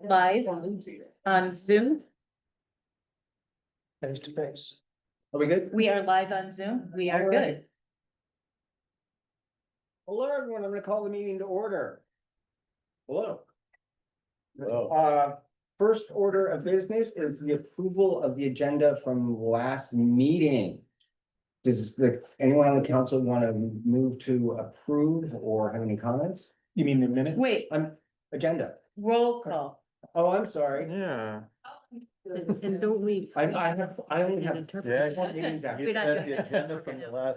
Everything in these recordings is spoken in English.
live on Zoom. Face to face. Are we good? We are live on Zoom. We are good. Hello, everyone. I'm gonna call the meeting to order. Hello. First order of business is the approval of the agenda from last meeting. Anyone on the council want to move to approve or have any comments? You mean the minutes? Wait, Agenda. roll call. Oh, I'm sorry. Yeah. And don't we? I only have. interpret four that? meetings after. We're not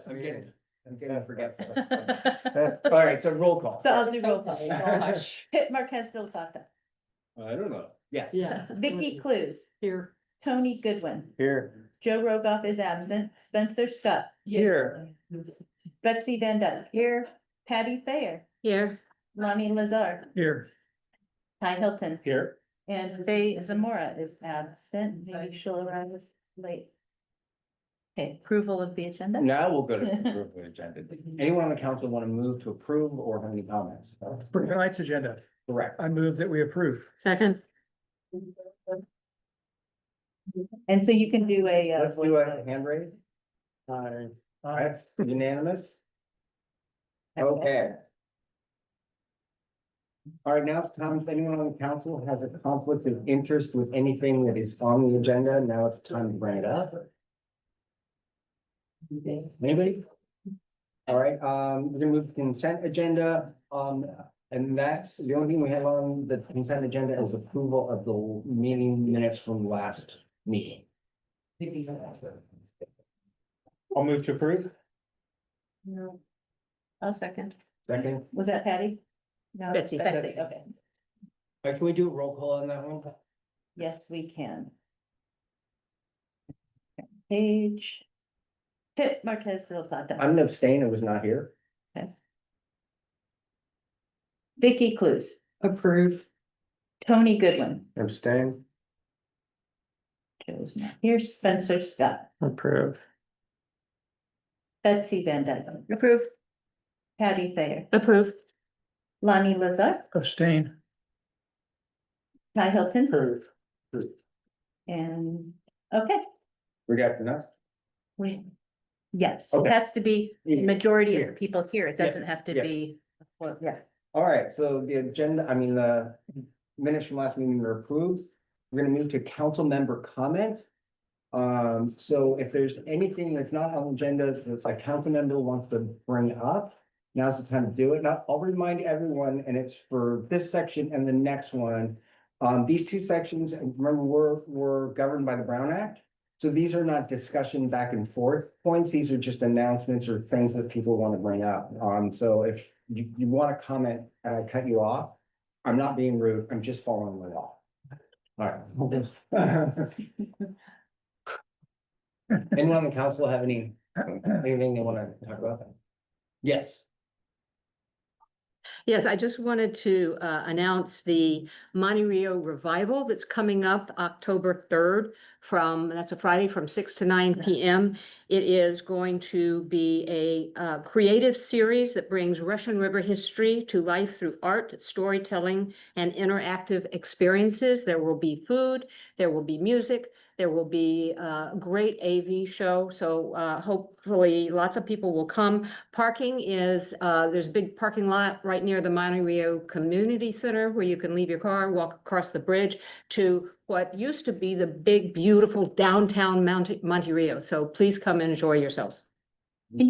doing I'm getting forgetful. All right, so roll call. So I'll do roll call. Pitt Marquez del Tata, I don't know. Yes. Yeah. Vicky Clues, Here. Tony Goodwin, Here. Joe Rogoff is absent, Spencer Scott, Here. Betsy Van Dyke. Here. Patty Thayer, Here. Lonnie Lazar, Here. Ty Hilton, Here. and Faye Zamora is absent. Maybe she'll arrive late. Okay, approval of the agenda? Now we'll go to approve the agenda. Anyone on the council want to move to approve or have any comments? For tonight's agenda, Correct. I move that we approve. Second. And so you can do a. Let's do a hand raise. Aye. That's unanimous. Okay. All right, now it's time, if anyone on the council has a conflict of interest with anything that is on the agenda, now it's time to bring it up. Anybody? All right, we're gonna move to consent agenda, and that's the only thing we have on the consent agenda is approval of the meeting minutes from last meeting. I'll move to approve. No. I'll second. Second, Was that Patty? No. Betsy. Betsy, okay. can we do a roll call on that one? Yes, we can. Page. Pitt Marquez del Tata. I'm gonna abstain, I was not here. Vicky Clues, Approve. Tony Goodwin, Abstain. Joe's not here, Spencer Scott, Approve. Betsy Van Dyke, Approve. Patty Thayer, Approve. Lonnie Lazar, Abstain. Ty Hilton, Approve. and, okay, We got enough? we. Yes, Okay. it has to be Yeah, majority here. of people here, it Yeah, doesn't have to yeah. be, well, yeah. All right, so the agenda, the minutes from last meeting are approved. We're gonna move to council member comment. So if there's anything that's not on the agenda that a council member wants to bring up, now's the time to do it. Now, I'll remind everyone, and it's for this section and the next one. These two sections, remember, were governed by the Brown Act. So these are not discussion back and forth points. These are just announcements or things that people want to bring up. So if you want to comment and I cut you off, I'm not being rude. I'm just following the law. All right. Anyone on the council have anything they want to talk about? Yes. Yes, I just wanted to announce the Monte Rio Revival that's coming up October 3rd that's a Friday from 6 to 9 p.m. It is going to be a creative series that brings Russian River history to life through art, storytelling, and interactive experiences. There will be food, there will be music, there will be a great AV show. So hopefully lots of people will come. Parking is, there's a big parking lot right near the Monte Rio Community Center where you can leave your car, walk across the bridge to what used to be the big, beautiful downtown Monte Rio. So please come and enjoy yourselves. Can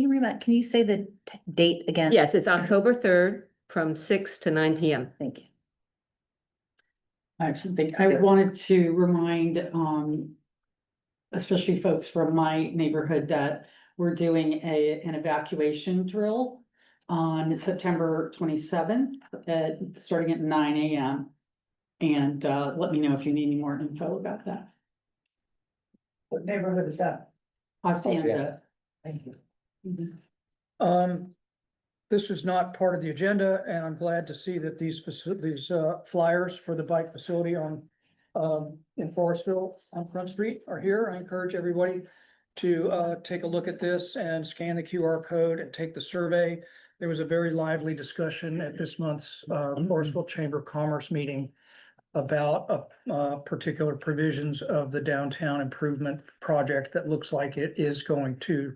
you say the date again? Yes, it's October 3rd from 6 to 9 p.m. Thank you. I actually think I wanted to remind, especially folks from my neighborhood, that we're doing an evacuation drill on September 27th starting at 9 a.m. And let me know if you need any more info about that. What neighborhood is that? Hacienda. Thank you. This is not part of the agenda, and I'm glad to see that these flyers for the bike facility in Forestville on Front Street are here. I encourage everybody to take a look at this and scan the QR code and take the survey. There was a very lively discussion at this month's Forestville Chamber of Commerce meeting about particular provisions of the downtown improvement project that looks like it is going to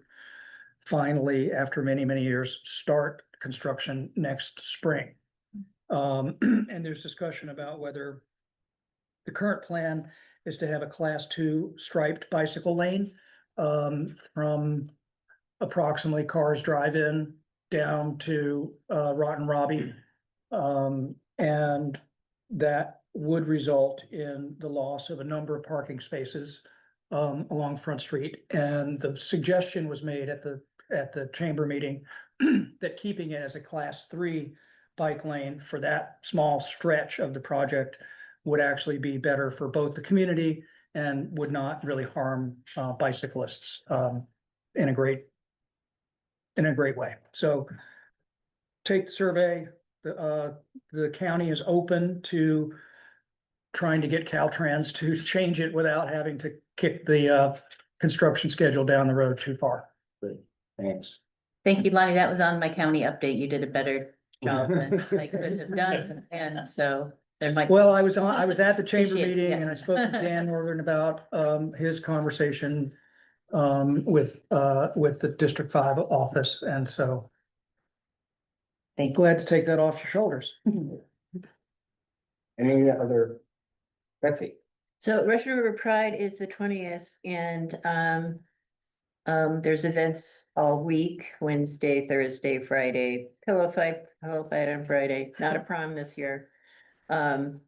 finally, after many, many years, start construction next spring. And there's discussion about whether the current plan is to have a class 2 striped bicycle lane from approximately Cars Drive-In down to Rotten Robbie. And that would result in the loss of a number of parking spaces along Front Street. And the suggestion was made at the chamber meeting that keeping it as a class 3 bike lane for that small stretch of the project would actually be better for both the community and would not really harm bicyclists in a great way. So take the survey. The county is open to trying to get Caltrans to change it without having to kick the construction schedule down the road too far. Thanks. Thank you, Lonnie. That was on my county update. You did a better job than I could have done. And so there might. Well, I was at the chamber Appreciate it, meeting and I yes. spoke to Dan Northern about his conversation with the District 5 office, and so Thank you. glad to take that off your shoulders. Any other? Betsy? So Russian River Pride is the 20th and there's events all week, Wednesday, Thursday, Friday, pillow fight on Friday, not a prom this year. And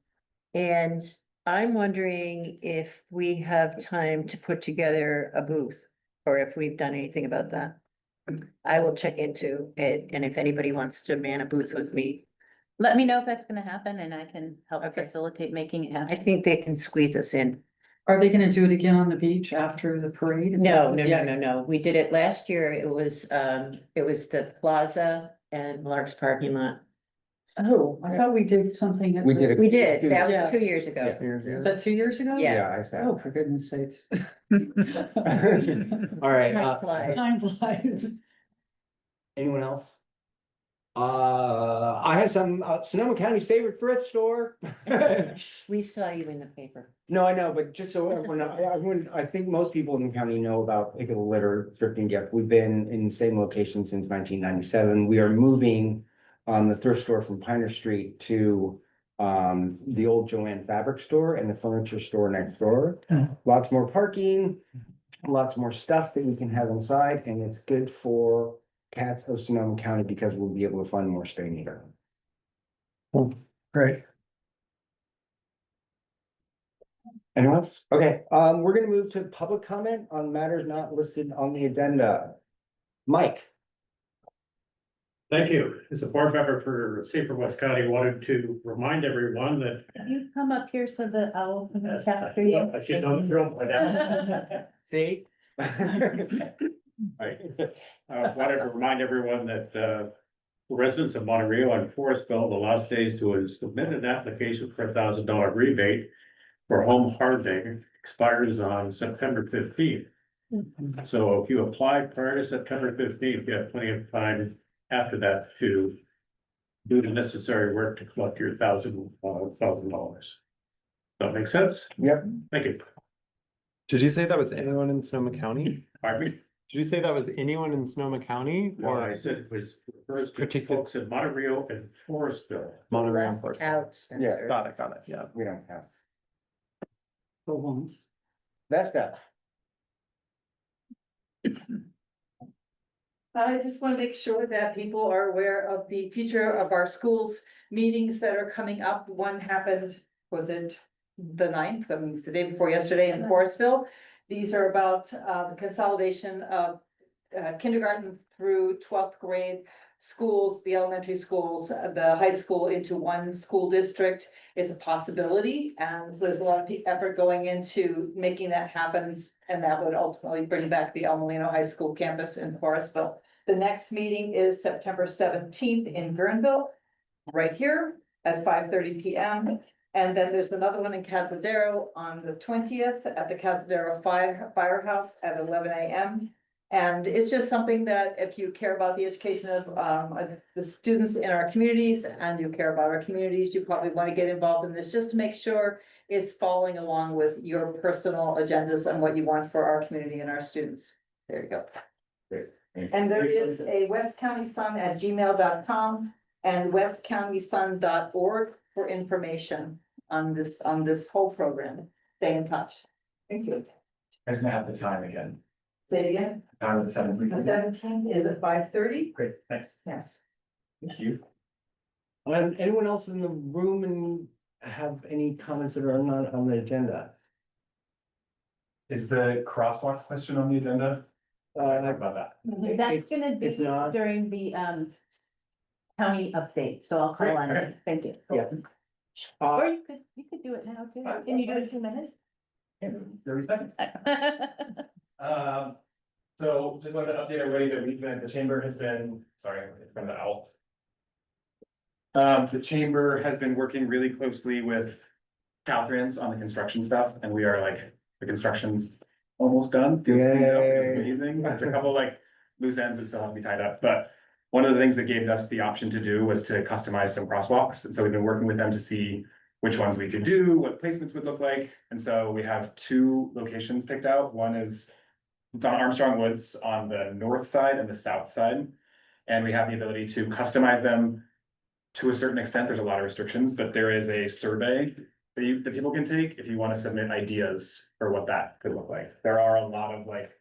I'm wondering if we have time to put together a booth or if we've done anything about that. I will check into it, and if anybody wants to man a booth with me, Let me know if that's gonna happen and I can help Okay. facilitate making it I happen. think they can squeeze us in. Are they gonna do it again on the beach after the parade? Is No, that- no, Yeah. no, no, no. We did it last year. It was the plaza and Lark's parking lot. Oh, I thought we did something. at We the- did it. We did. That Yeah. was 2 years ago. Was that 2 years ago? Yeah. I said. Oh, for goodness sakes. All right, Time flies. Time flies. anyone else? I have some, Sonoma County's favorite thrift store. We saw you in the paper. No, I know, but just so everyone, I think most people in the county know about Pick of the Litter Thrift and Gift. We've been in the same location since 1997. We are moving the thrift store from Piner Street to the old Joanne Fabric Store and the furniture store next door. Mhm. Lots more parking, lots more stuff that we can have inside, and it's good for cats of Sonoma County because we'll be able to find more spay neuter. Great. Anyone else? Okay, we're gonna move to public comment on matters not listed on the agenda. Mike? Thank you. As a board member for Safer West County, wanted to remind everyone that. Can you come up here so the owl can Yes, capture you? I should know the drill by now. See? Right. Wanted to remind everyone that residents of Monterey and Forestville, the last days to submit an application for $1,000 rebate for home hardening expires on September 15th. So if you apply prior to September 15th, you have plenty of time after that to do the necessary work to collect your $1,000. That make sense? Yep. Thank you. Did you say that was anyone in Sonoma County? Pardon me? Did you say that was anyone in Sonoma County Well, or I said it was refers to Particular- folks in Monterey and Forestville. Monterey and Forest? Out, Spencer. Got it, yeah. We don't have. For once. Vesta? I just want to make sure that people are aware of the future of our schools meetings that are coming up. One happened, was it the 9th? That means the day before yesterday in Forestville. These are about the consolidation of kindergarten through 12th grade schools, the elementary schools, the high school into one school district is a possibility. And there's a lot of effort going into making that happen. And that would ultimately bring back the El Molino High School campus in Forestville. The next meeting is September 17th in Guerneville, right here at 5:30 p.m. And then there's another one in Cazadero on the 20th at the Cazadero Firehouse at 11 a.m. And it's just something that if you care about the education of the students in our communities and you care about our communities, you probably want to get involved in this just to make sure it's following along with your personal agendas and what you want for our community and our students. There you go. And there is a westcountysun@gmail.com and westcountysun.org for information on this whole program. Stay in touch. Thank you. I just gonna have the time again. Say it again. Time of the The 7th. 17th is at 5:30? Great, thanks. Yes. Thank you. Anyone else in the room and have any comments that are not on the agenda? Is the crosswalk question on the agenda? Talk about that. That's It's- gonna it's be not. during the county update, so I'll call Great, on okay. it, thank you. Yeah. Or you could do it now too, can you do it in 2 minutes? 30 seconds. So just wanted to update everybody that the chamber has been, sorry, from the owl. The chamber has been working really closely with Caltrans on the construction stuff, and we are like, the construction's almost done. Feels cleaned up, it's Yay. amazing. There's a couple like loose ends that still have to be tied up, but one of the things that gave us the option to do was to customize some crosswalks, and so we've been working with them to see which ones we could do, what placements would look like, and so we have 2 locations picked out. One is it's on Armstrong Woods on the north side and the south side. And we have the ability to customize them to a certain extent. There's a lot of restrictions, but there is a survey that people can take if you want to submit ideas for what that could look like. There are a lot of like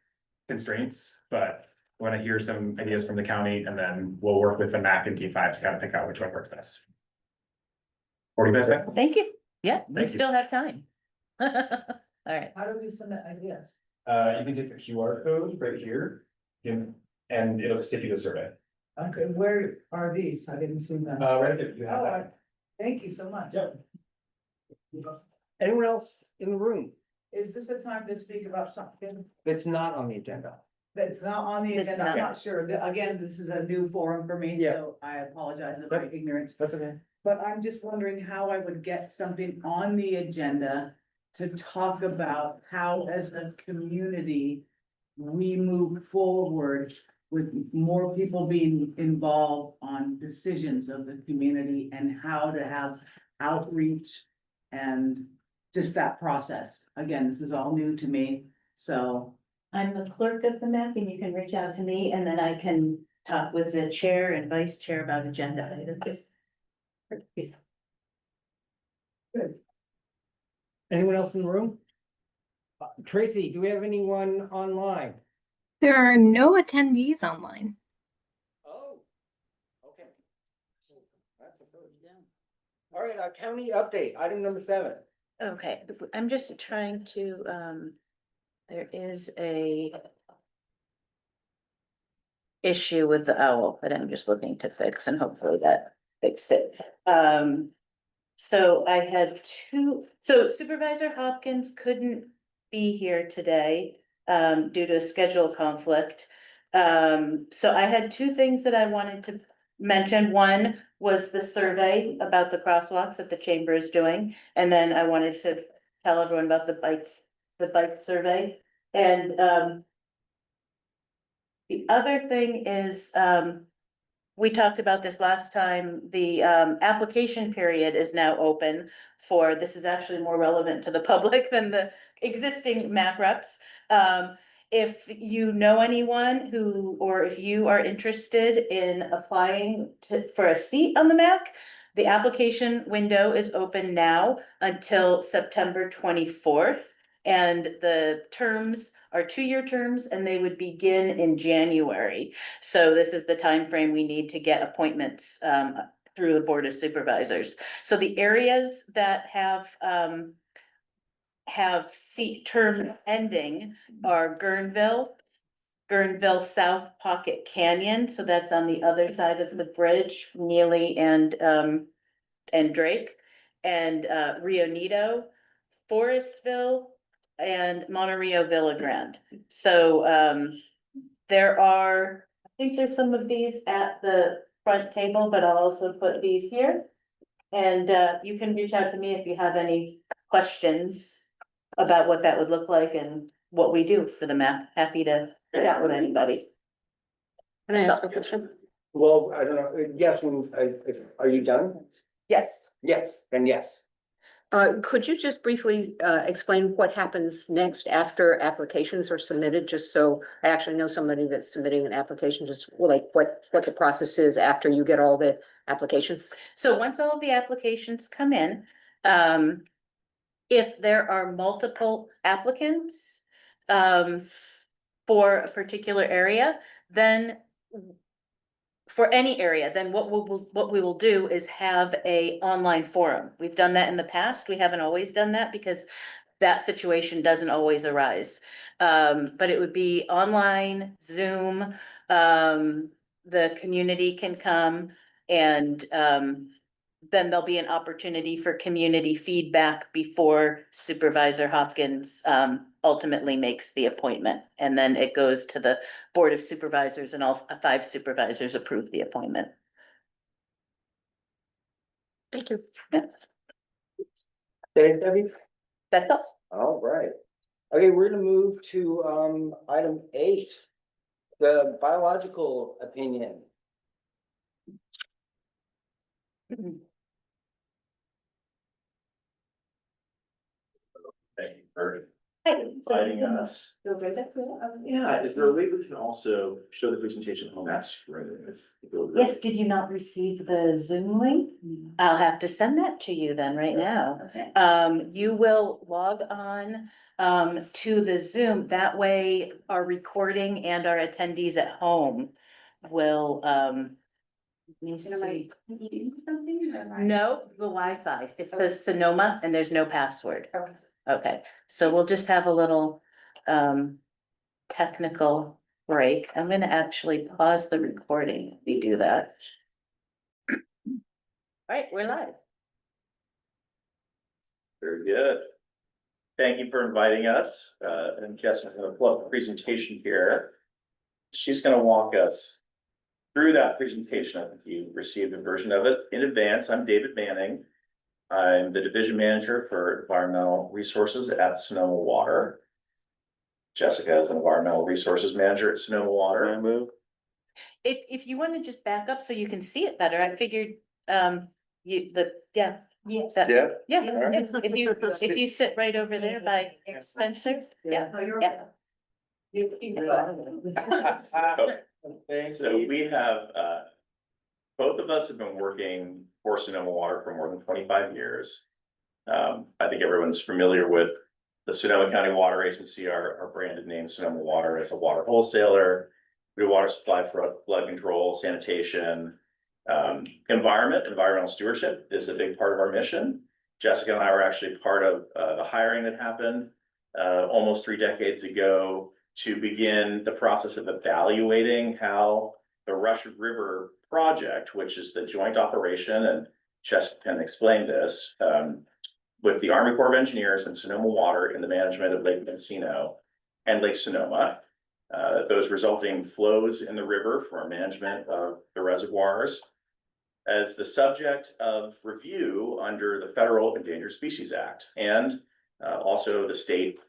constraints, but I want to hear some ideas from the county and then we'll work with the MAC and D5 to kind of pick out which one works best. 45 seconds. Thank you, yeah, we Thank you. still have time. All right, How do we submit ideas? You can take the QR code right here. And it'll just take you to the survey. Okay, where are these? I didn't see them. Right there, you have Oh, that. thank you so much. Yep. Anyone else in the room Is this a time to speak about something that's not on the agenda? that's not on the It's agenda? I'm not. not sure. Again, this is a new forum for me, Yeah. so I apologize for my ignorance. That's okay. But I'm just wondering how I would get something on the agenda to talk about how as a community we move forward with more people being involved on decisions of the community and how to have outreach and just that process. Again, this is all new to me, so. I'm the clerk of the MAC and you can reach out to me and then I can talk with the chair and vice chair about agenda items. Anyone else in the room? Tracy, do we have anyone online? There are no attendees online. Oh, okay. That's the first. All right, county update, item number 7. Okay, I'm just trying to, there is a issue with the owl that I'm just looking to fix and hopefully that fixed it. So I had so Supervisor Hopkins couldn't be here today, due to a schedule conflict. So I had 2 things that I wanted to mention. One was the survey about the crosswalks that the chamber is doing. And then I wanted to tell everyone about the bike survey. And, the other thing is, we talked about this last time, the application period is now open for, this is actually more relevant to the public than the existing MAC reps. If you know anyone who, or if you are interested in applying for a seat on the MAC, the application window is open now until September 24th. And the terms are 2-year terms and they would begin in January. So this is the time frame we need to get appointments through the Board of Supervisors. So the areas that have seat term ending are Guerneville South Pocket Canyon, so that's on the other side of the bridge, Neely and Drake, and Rio Neto, Forestville, and Monterey Villa Grande. So there are, I think there's some of these at the front table, but I'll also put these here. And you can reach out to me if you have any questions about what that would look like and what we do for the map. Happy to That with anybody. Can I ask a question? Well, I don't know, yes, are you done? Yes. Yes, then yes. Could you just briefly, explain what happens next after applications are submitted, just so I actually know somebody that's submitting an application, just like what the process is after you get all the applications? So once all of the applications come in, if there are multiple applicants, for a particular area, then for any area, then what we will do is have a online forum. We've done that in the past. We haven't always done that because that situation doesn't always arise. But it would be online, Zoom, the community can come and, then there'll be an opportunity for community feedback before Supervisor Hopkins ultimately makes the appointment. And then it goes to the Board of Supervisors and all 5 supervisors approve the appointment. Thank you. Debbie? That's all. All right. Okay, we're gonna move to item 8, the biological opinion. Thank you for Hi. inviting us. Yeah, is there a way we can also show the presentation on that screen? Yes, did you not receive the Zoom link? I'll have to send that to you then right now. Okay. You will log on to the Zoom. That way our recording and our attendees at home will let me see. No, the Wi-Fi. It says Sonoma and there's no password. Okay, so we'll just have a little technical break. I'm gonna actually pause the recording if we do that. All right, we're live. Very good. Thank you for inviting us. And Jessica's gonna pull up the presentation here. She's gonna walk us through that presentation. I think you received a version of it in advance. I'm David Manning. I'm the division manager for environmental resources at Sonoma Water. Jessica is an environmental resources manager at Sonoma Water. If you wanna just back up so you can see it better, I figured yeah. Yes. that- Yeah. Yeah, if you sit right over there by Spencer, yeah. So we have, both of us have been working for Sonoma Water for more than 25 years. I think everyone's familiar with the Sonoma County Water Agency, our branded name Sonoma Water as a water wholesaler. We do water supply, flood control, sanitation, environmental stewardship is a big part of our mission. Jessica and I were actually part of the hiring that happened almost 3 decades ago to begin the process of evaluating how the Russian River project, which is the joint operation, and Jessica can explain this, with the Army Corps of Engineers and Sonoma Water in the management of Lake Mendocino and Lake Sonoma. Those resulting flows in the river for our management of the reservoirs as the subject of review under the Federal Endangered Species Act and also the State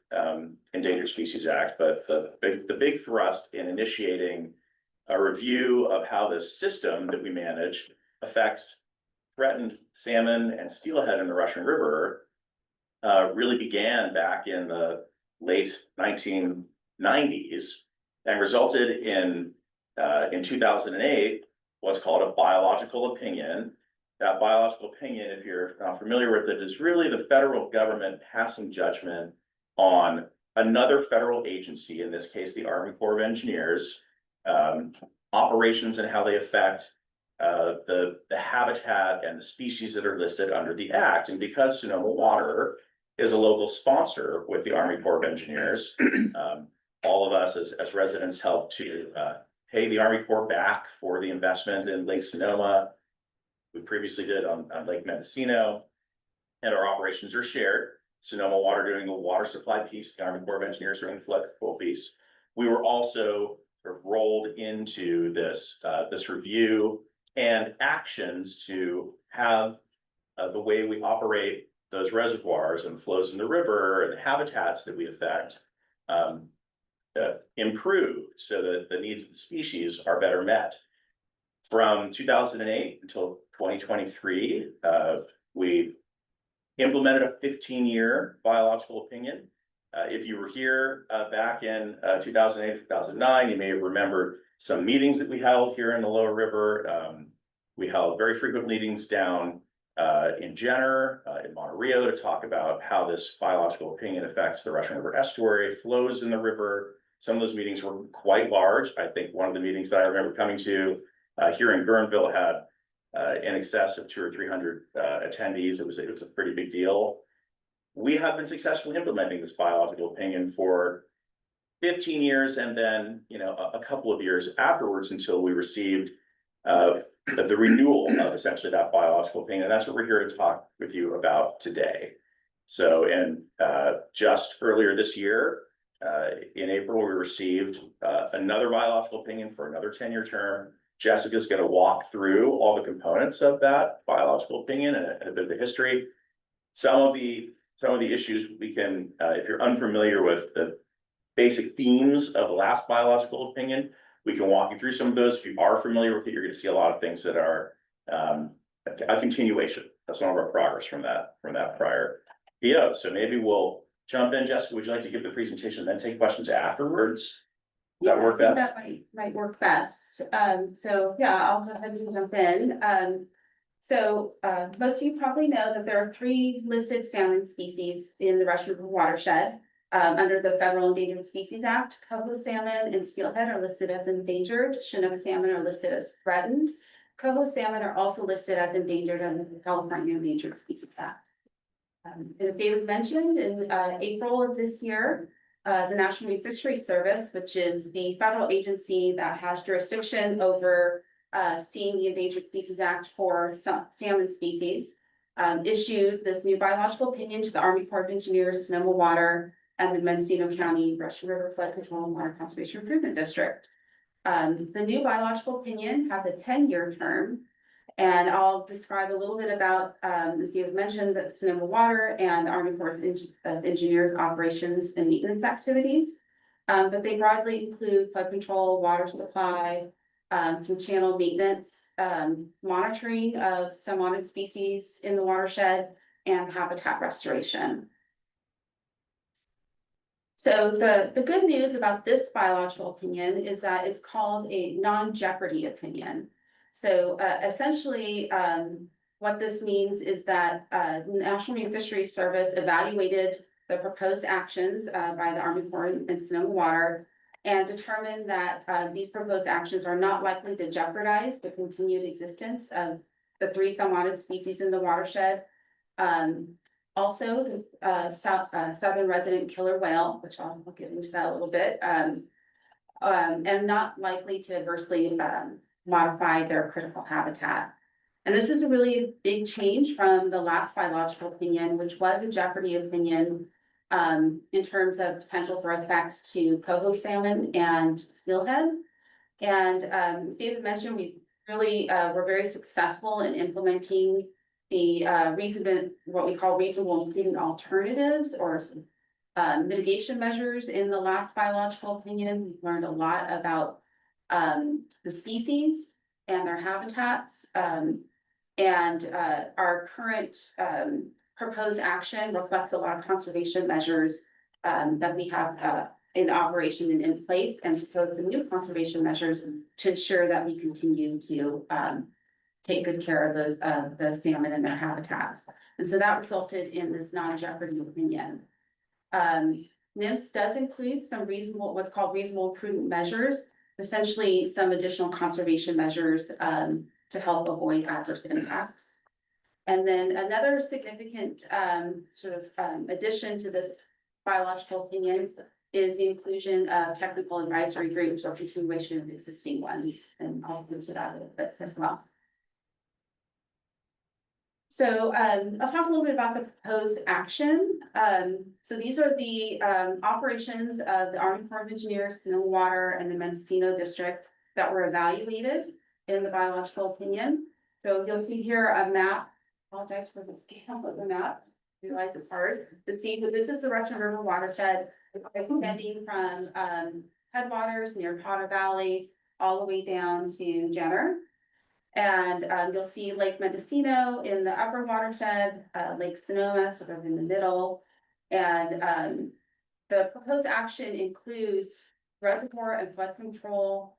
Endangered Species Act. But the big thrust in initiating a review of how the system that we manage affects threatened salmon and steelhead in the Russian River really began back in the late 1990s and resulted in 2008 what's called a biological opinion. That biological opinion, if you're not familiar with it, is really the federal government passing judgment on another federal agency, in this case, the Army Corps of Engineers, operations and how they affect the habitat and the species that are listed under the act. And because Sonoma Water is a local sponsor with the Army Corps of Engineers, all of us as residents help to pay the Army Corps back for the investment in Lake Sonoma. We previously did on Lake Mendocino, and our operations are shared. Sonoma Water doing the water supply piece, the Army Corps of Engineers doing the flood control piece. We were also sort of rolled into this review and actions to have the way we operate those reservoirs and flows in the river and habitats that we affect improved so that the needs of the species are better met. From 2008 until 2023, we implemented a 15-year biological opinion. If you were here back in 2008, 2009, you may have remembered some meetings that we held here in the Lower River. We held very frequent meetings down in Jenner, in Monterey to talk about how this biological opinion affects the Russian River estuary, flows in the river. Some of those meetings were quite large. I think one of the meetings that I remember coming to here in Guerneville had in excess of 200 or 300 attendees. It was a pretty big deal. We have been successfully implementing this biological opinion for 15 years, and then a couple of years afterwards until we received the renewal of essentially that biological opinion. And that's what we're here to talk with you about today. So, just earlier this year, in April, we received another biological opinion for another 10-year term. Jessica's going to walk through all the components of that biological opinion and a bit of the history. Some of the issues we can, if you're unfamiliar with the basic themes of the last biological opinion, we can walk you through some of those. If you are familiar with it, you're going to see a lot of things that are a continuation of some of our progress from that prior PO. So maybe we'll jump in. Jessica, would you like to give the presentation and then take questions afterwards? Does that work best? That might work best. So yeah, I'll go ahead and jump in. Most of you probably know that there are 3 listed salmon species in the Russian River watershed. Under the Federal Endangered Species Act, coho salmon and steelhead are listed as endangered. Chinook salmon are listed as threatened. Coho salmon are also listed as endangered under the California Endangered Species Act. As David mentioned, in April of this year, the National Marine Fisheries Service, which is the federal agency that has jurisdiction over seeing the Endangered Species Act for salmon species, issued this new biological opinion to the Army Corps of Engineers, Sonoma Water, and the Mendocino County Russian River Flood Control and Water Conservation Improvement District. The new biological opinion has a 10-year term, and I'll describe a little bit about, as David mentioned, that Sonoma Water and the Army Corps of Engineers operations and maintenance activities. But they broadly include flood control, water supply, some channel maintenance, monitoring of some wanted species in the watershed, and habitat restoration. So the good news about this biological opinion is that it's called a non-jeopardy opinion. So essentially, what this means is that the National Marine Fisheries Service evaluated the proposed actions by the Army Corps and Sonoma Water and determined that these proposed actions are not likely to jeopardize the continued existence of the 3 unwanted species in the watershed. Also, the southern resident killer whale, which I'll get into that a little bit, and not likely to adversely modify their critical habitat. And this is a really big change from the last biological opinion, which was a jeopardy opinion in terms of potential for effects to coho salmon and steelhead. And as David mentioned, we really were very successful in implementing the what we call reasonable and prudent alternatives or mitigation measures in the last biological opinion. We've learned a lot about the species and their habitats, and our current proposed action reflects a lot of conservation measures that we have in operation and in place, and propose some new conservation measures to ensure that we continue to take good care of those the salmon and their habitats. And so that resulted in this non-jeopardy opinion. NMFS does include some what's called reasonable and prudent measures, essentially some additional conservation measures to help avoid adverse impacts. And then another significant addition to this biological opinion is the inclusion of technical advisory groups or continuation of existing ones, and I'll move to that a little bit as well. So I'll talk a little bit about the proposed action. So these are the operations of the Army Corps of Engineers, Sonoma Water, and the Mendocino District that were evaluated in the biological opinion. So you'll see here a map. Apologize for the scale of the map. realize it's hard to see, but this is the Russian River watershed, extending from, headwaters near Potter Valley all the way down to Jenner. And, you'll see Lake Mendocino in the upper watershed, Lake Sonoma sort of in the middle. And, the proposed action includes reservoir and flood control,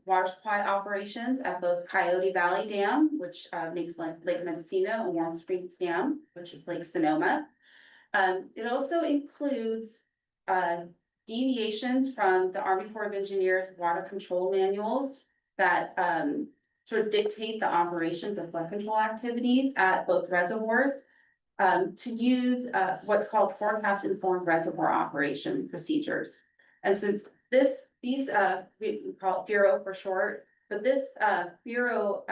water supply operations at both Coyote Valley Dam, which, makes Lake Mendocino, and Warm Springs Dam, which is Lake Sonoma. It also includes, deviations from the Army Corps of Engineers water control manuals that, sort of dictate the operations of flood control activities at both reservoirs. To use, what's called forecast informed reservoir operation procedures. And so these, we call it Bureau for short, but this, Bureau,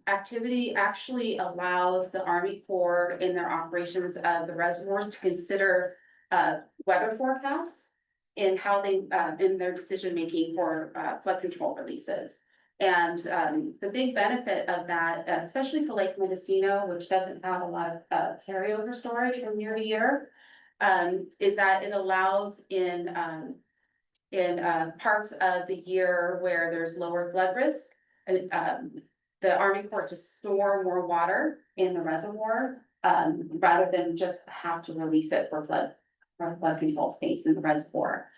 activity actually allows the Army Corps in their operations of the reservoirs to consider, weather forecasts in how they, in their decision making for, flood control releases. And, the big benefit of that, especially for Lake Mendocino, which doesn't have a lot of, carryover storage from year to year, is that it allows in parts of the year where there's lower flood risk, and, the Army Corps to store more water in the reservoir, rather than just have to release it for flood control space in the reservoir.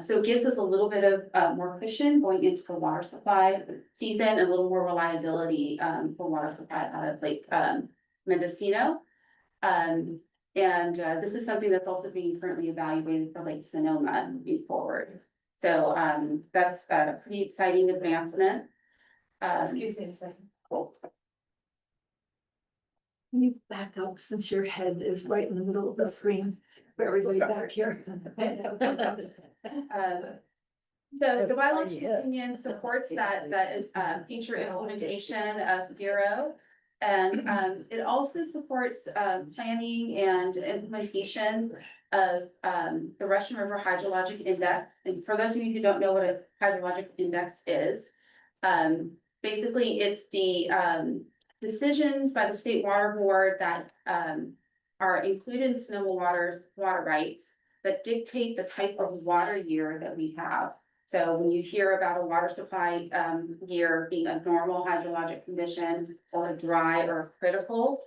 So it gives us a little bit of, more cushion going into the water supply season, and a little more reliability, for water supply out of Lake, Mendocino. This is something that's also being currently evaluated for Lake Sonoma moving forward. So, that's a pretty exciting advancement. Excuse me a second. Cool. Can you back up since your head is right in the middle of the screen for everybody back here? So the biological opinion supports that future implementation of Bureau. And, it also supports, planning and implementation of, the Russian River Hydrologic Index. And for those of you who don't know what a hydrologic index is, basically it's the, decisions by the State Water Board that, are included in Sonoma Water's water rights that dictate the type of water year that we have. So when you hear about a water supply, year being a normal hydrologic condition or a dry or critical,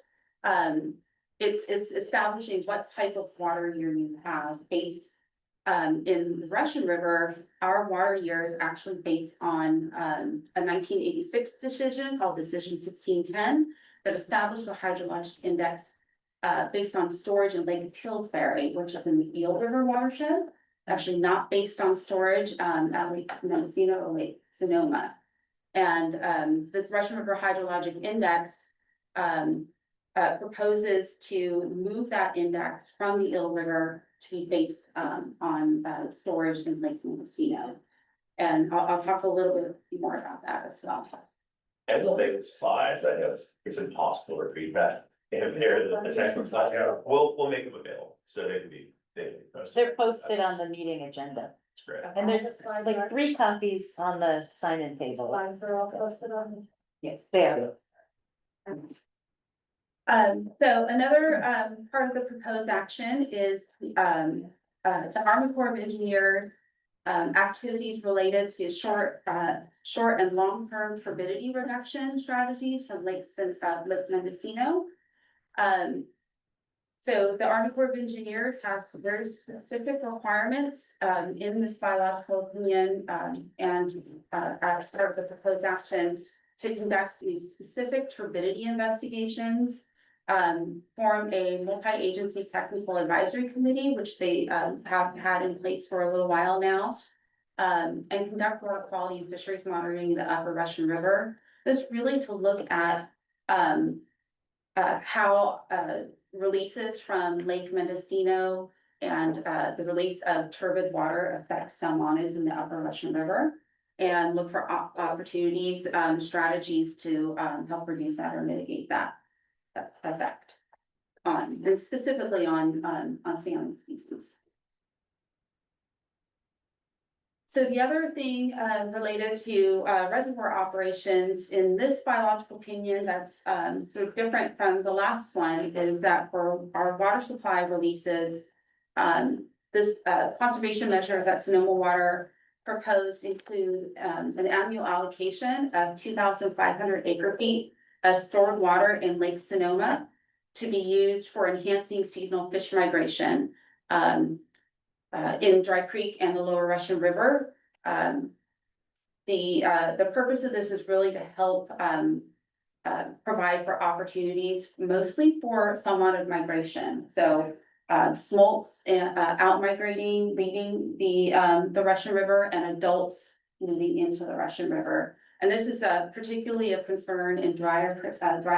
it's establishing what type of water year you have based, in the Russian River. Our water year is actually based on, a 1986 decision called Decision 1610 that established a hydrologic index, based on storage in Lake Tillsbury, which is in the Eel River watershed, actually not based on storage, at Lake Mendocino or Lake Sonoma. And, this Russian River Hydrologic Index, proposes to move that index from the Eel River to be based, on, storage in Lake Mendocino. And I'll talk a little bit more about that as well. And the big slides, I know it's impossible to read that. If they're the text slides, we'll make them available, so they can be posted. They're posted on the meeting agenda, It's great. and there's like 3 copies on the sign-in table. Slides are all posted on. Yeah, there. So another, part of the proposed action is, the Army Corps of Engineers, activities related to short and long-term turbidity reduction strategies from Lake Mendocino. So the Army Corps of Engineers has very specific requirements, in this biological opinion, and, as part of the proposed action to conduct these specific turbidity investigations, form a multi-agency technical advisory committee, which they, have had in place for a little while now, and conduct water quality and fisheries monitoring in the Upper Russian River. This really to look at, how, releases from Lake Mendocino and, the release of turbid water affects salmonids in the Upper Russian River, and look for opportunities, strategies to, help reduce that or mitigate that effect on, and specifically on salmon species. So the other thing, related to, reservoir operations in this biological opinion that's, sort of different from the last one is that for our water supply releases, this, conservation measures that Sonoma Water proposed include, an annual allocation of 2,500 acre feet of stored water in Lake Sonoma to be used for enhancing seasonal fish migration, in Dry Creek and the Lower Russian River. The purpose of this is really to help, provide for opportunities, mostly for salmon migration. So, smolts, out migrating, leaving the Russian River, and adults moving into the Russian River. And this is, particularly of concern in dry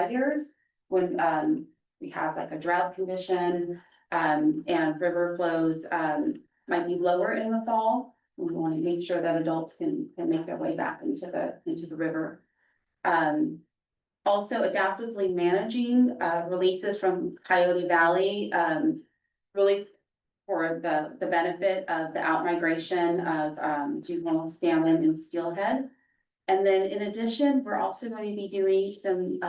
years, when, we have like a drought condition, and river flows, might be lower in the fall. We want to make sure that adults can make their way back into the river. Also adaptively managing, releases from Coyote Valley, really for the benefit of the outmigration of, juvenile salmon and steelhead. And then in addition, we're also going to be doing some,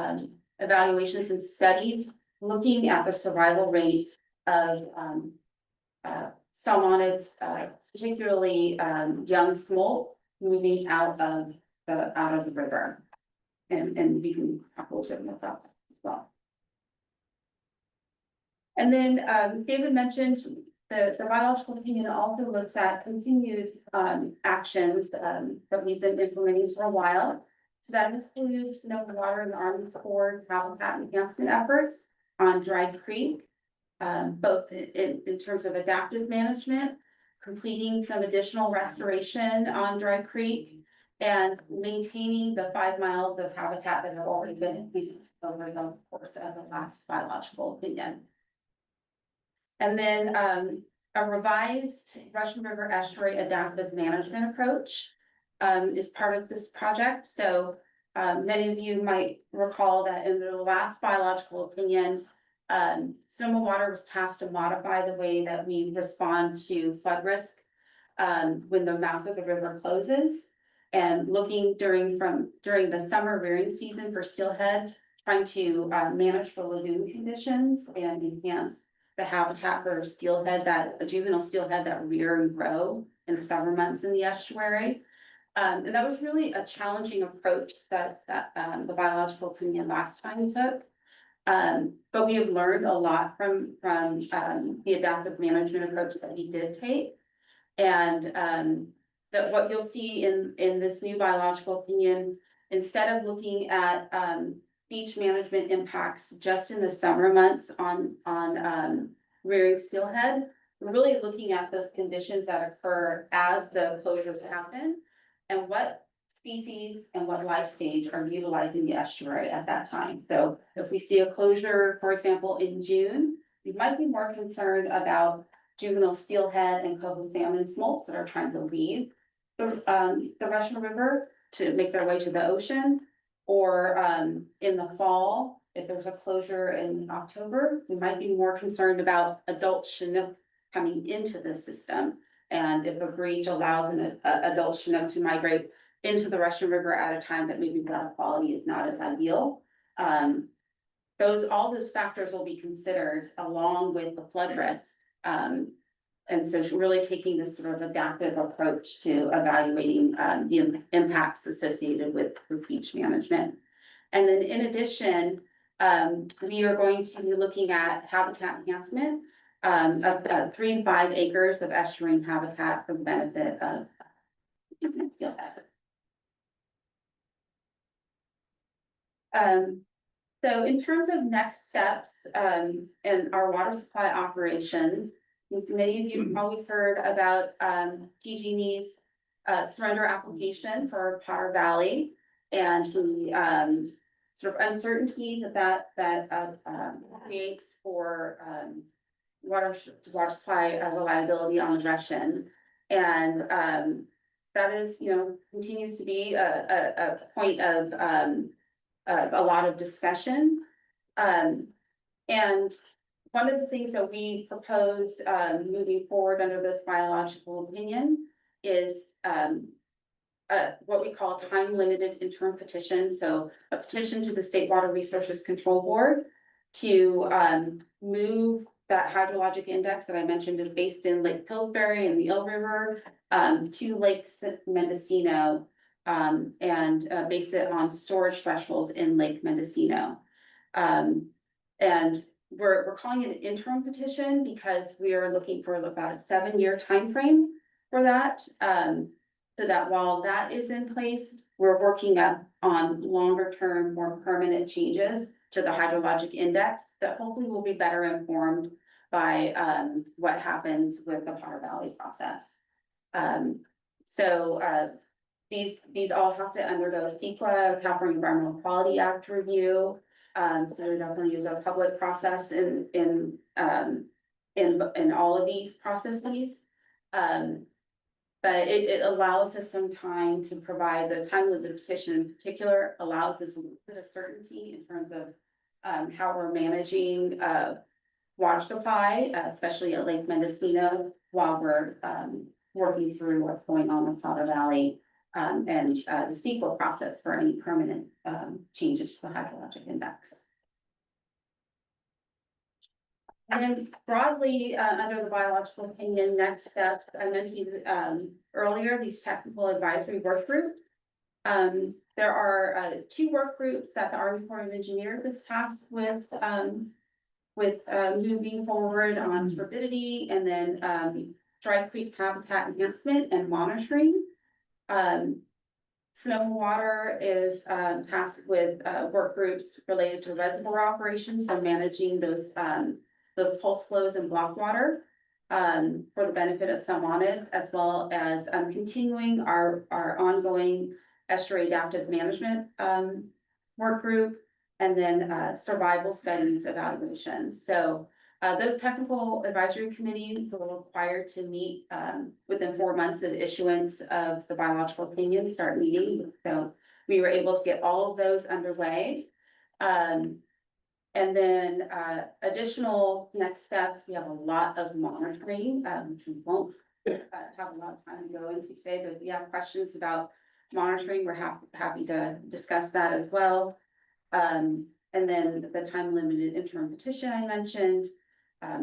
evaluations and studies looking at the survival rate of, salmonids, particularly, young smolt moving out of the river. And we can talk a little bit more about that as well. And then, David mentioned the biological opinion also looks at continued, actions, that we've been implementing for a while. So that includes Sonoma Water and the Army Corps habitat enhancement efforts on Dry Creek. Both in terms of adaptive management, completing some additional restoration on Dry Creek, and maintaining the 5 miles of habitat that have already been increased over the course of the last biological opinion. And then, a revised Russian River Estuary adaptive management approach, is part of this project. So, many of you might recall that in the last biological opinion, Sonoma Water was tasked to modify the way that we respond to flood risk, when the mouth of the river closes, and looking during the summer rearing season for steelhead, trying to, manage for lagoon conditions and enhance the habitat for steelhead, that a juvenile steelhead that rear and grow in the summer months in the estuary. And that was really a challenging approach that the biological opinion last time took. But we have learned a lot from the adaptive management approach that he did take. And that what you'll see in this new biological opinion, instead of looking at beach management impacts just in the summer months on rearing steelhead, we're really looking at those conditions that occur as the closures happen, and what species and what life stage are utilizing the estuary at that time. So if we see a closure, for example, in June, we might be more concerned about juvenile steelhead and coho salmon smolts that are trying to leave the Russian River to make their way to the ocean. Or in the fall, if there's a closure in October, we might be more concerned about adult Chinook coming into the system. And if a breach allows an adult Chinook to migrate into the Russian River at a time that maybe water quality is not as ideal. All those factors will be considered along with the flood risk. And so really taking this sort of adaptive approach to evaluating the impacts associated with beach management. And then in addition, we are going to be looking at habitat enhancement of 3 and 5 acres of estuarine habitat for the benefit of steelhead. So in terms of next steps in our water supply operations, many of you have probably heard about PG&E's surrender application for Potter Valley, and the sort of uncertainty that creates for water supply reliability on the Russian. And that is, continues to be a point of a lot of discussion. And one of the things that we propose moving forward under this biological opinion is, what we call time-limited interim petition, so a petition to the State Water Resources Control Board to, move that hydrologic index that I mentioned is based in Lake Pillsbury and the Eel River, to Lake Mendocino, and base it on storage thresholds in Lake Mendocino. And we're calling it an interim petition because we are looking for about a 7-year time frame for that. So that while that is in place, we're working on longer term, more permanent changes to the hydrologic index that hopefully will be better informed by what happens with the Potter Valley process. These all have to undergo CEQA, California Environmental Quality Act review. So we definitely use a public process in all of these processes. But it allows us some time to provide the time of the petition in particular, allows us a little bit of certainty in terms of how we're managing water supply, especially at Lake Mendocino, while we're working through what's going on with Potter Valley and the CEQA process for any permanent changes to the hydrologic index. And then broadly, under the biological opinion, next steps, I mentioned earlier, these technical advisory work groups. There are 2 work groups that the Army Corps of Engineers is tasked with moving forward on turbidity, and then Dry Creek habitat enhancement and monitoring. Snow and Water is tasked with work groups related to reservoir operations, so managing those pulse flows and block water for the benefit of salmonids, as well as continuing our ongoing estuary adaptive management work group, and then survival studies evaluations. So those technical advisory committees were required to meet within 4 months of issuance of the biological opinion, start meeting. So we were able to get all of those underway. And then additional next steps, we have a lot of monitoring, which we won't have a lot of time to go into today, but if you have questions about monitoring, we're happy to discuss that as well. And then the time-limited interim petition I mentioned,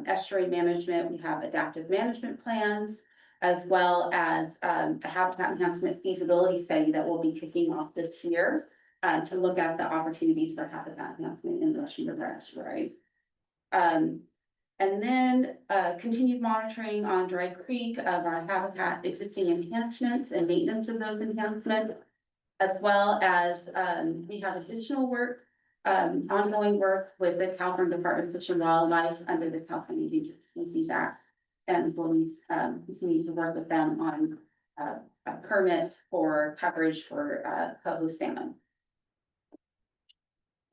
estuary management, we have adaptive management plans, as well as a habitat enhancement feasibility study that will be kicking off this year. To look at the opportunities for habitat enhancement in the Russian River estuary. And then continued monitoring on Dry Creek of our habitat existing enhancements and maintenance of those enhancements, as well as we have additional work, ongoing work with the California Department of Fish and Wildlife under the California Endangered Species Act, and we'll continue to work with them on a permit for coverage for coho salmon.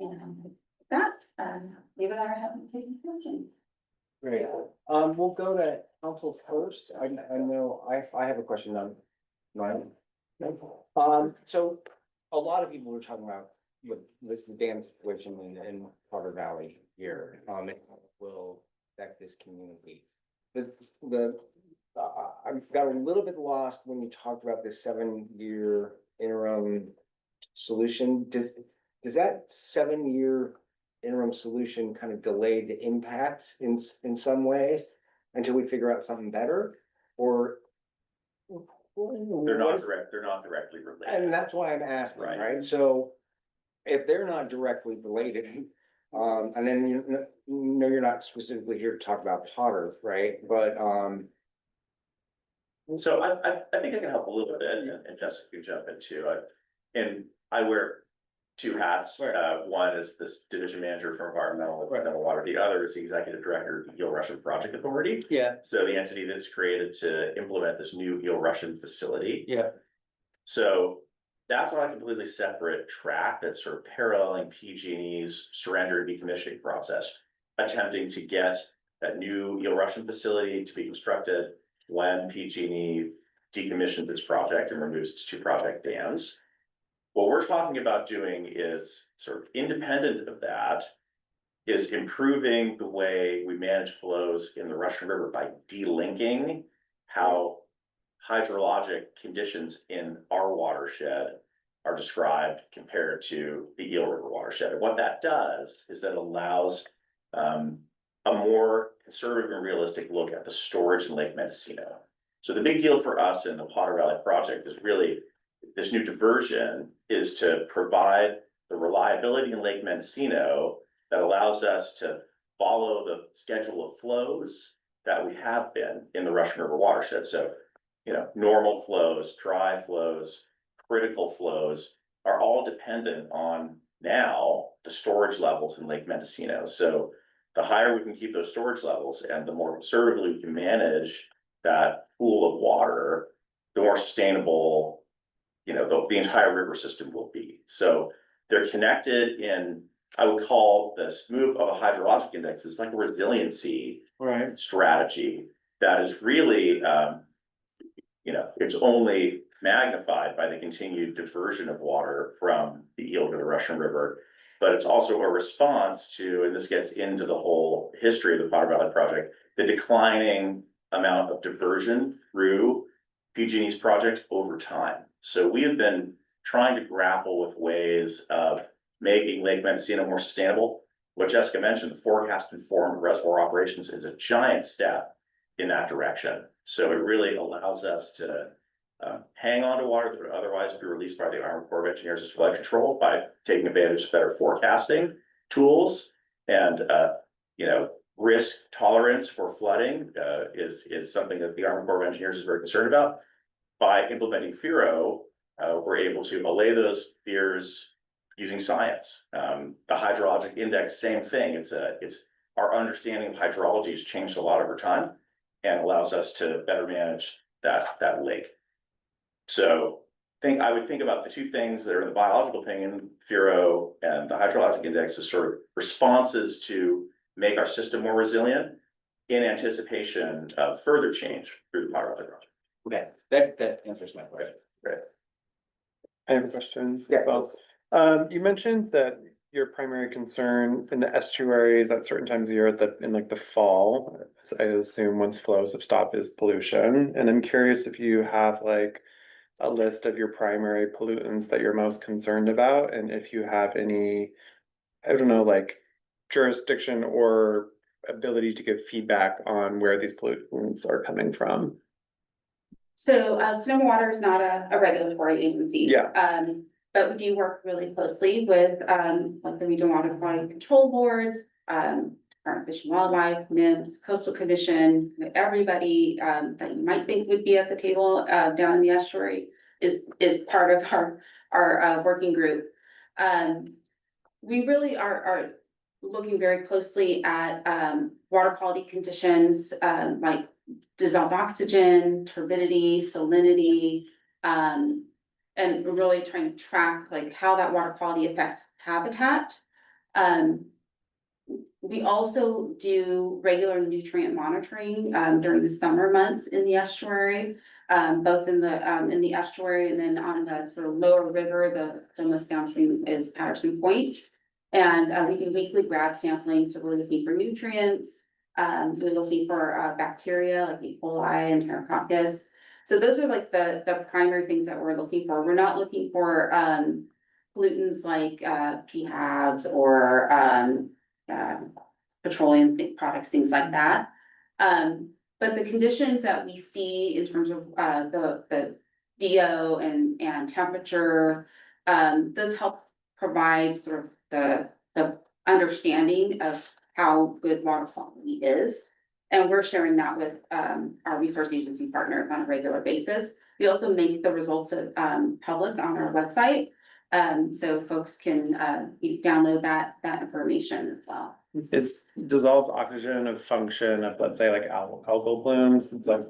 And that, David and I are happy to take questions. Great. We'll go to council first. I know I have a question on mine. So a lot of people were talking about with the dam situation in Potter Valley here. It will affect this community. I've got a little bit lost when you talked about this 7-year interim solution. Does that 7-year interim solution kind of delay the impacts in some ways until we figure out something better? Or They're not directly related. and that's why I'm asking, Right. right? So if they're not directly related, and then you know you're not specifically here to talk about Potter, right? But So I think I can help a little bit, and Jessica can jump in too. And I wear 2 hats. Right. One is this division manager for environmental and Snow and Water. The other is the executive director of the Eel Russian Project Authority. yeah, So the entity that's created to implement this new Eel Russian facility. yeah, So that's on a completely separate track that's sort of paralleling PG&E's surrender and decommissioning process, attempting to get that new Eel Russian facility to be constructed when PG&E decommissioned this project and removes its 2 project dams. What we're talking about doing is sort of independent of that, is improving the way we manage flows in the Russian River by delinking how hydrologic conditions in our watershed are described compared to the Eel River watershed. And what that does is that allows a more conservative and realistic look at the storage in Lake Mendocino. So the big deal for us in the Potter Valley project is really this new diversion is to provide the reliability in Lake Mendocino that allows us to follow the schedule of flows that we have been in the Russian River watershed. So, you know, normal flows, dry flows, critical flows are all dependent on now the storage levels in Lake Mendocino. So the higher we can keep those storage levels and the more conservatively we can manage that pool of water, the more sustainable, you know, the entire river system will be. So they're connected in, I would call this move of a hydrologic index, it's like a resiliency strategy that is really, you know, it's only magnified by the continued diversion of water from the Eel to the Russian River. But it's also a response to, and this gets into the whole history of the Potter Valley project, the declining amount of diversion through PG&E's project over time. So we have been trying to grapple with ways of making Lake Mendocino more sustainable. What Jessica mentioned, the forecast-informed reservoir operations is a giant step in that direction. So it really allows us to hang on to water that would otherwise be released by the Army Corps of Engineers as flood control by taking advantage of better forecasting tools and, you know, risk tolerance for flooding is something that the Army Corps of Engineers is very concerned about. By implementing FERO, we're able to allay those fears using science. The hydrologic index, same thing. It's our understanding of hydrology has changed a lot over time and allows us to better manage that lake. So I would think about the two things that are in the biological opinion, FERO and the hydrologic index, as sort of responses to make our system more resilient in anticipation of further change through the Potter Valley project. Okay, that answers my question. I have a question. Yeah. Well, you mentioned that your primary concern in the estuaries at certain times of year in like the fall, I assume once flows have stopped, is pollution. And I'm curious if you have like a list of your primary pollutants that you're most concerned about, and if you have any, I don't know, like jurisdiction or ability to give feedback on where these pollutants are coming from. So, Sonoma Water is not a regulatory agency. Yeah. But we do work really closely with, like the Regional Water Quality Control Boards, Department of Fish and Wildlife, NIMS, Coastal Commission, everybody, that you might think would be at the table, down in the estuary is part of our working group. We really are looking very closely at, water quality conditions, like dissolved oxygen, turbidity, salinity, and we're really trying to track like how that water quality affects habitat. We also do regular nutrient monitoring during the summer months in the estuary, both in the estuary and then on the sort of lower river, the most downstream is Patterson Point. And we do weekly grab sampling, so we're looking for nutrients, we're looking for bacteria like E. coli and Enterococcus. So those are like the primary things that we're looking for. We're not looking for pollutants like PHAVs or petroleum products, things like that. But the conditions that we see in terms of the DO and temperature, those help provide sort of the understanding of how good water quality is. And we're sharing that with our resource agency partners on a regular basis. We also make the results of public on our website. So folks can download that information as well. Is dissolved oxygen a function of, let's say, like algal blooms, like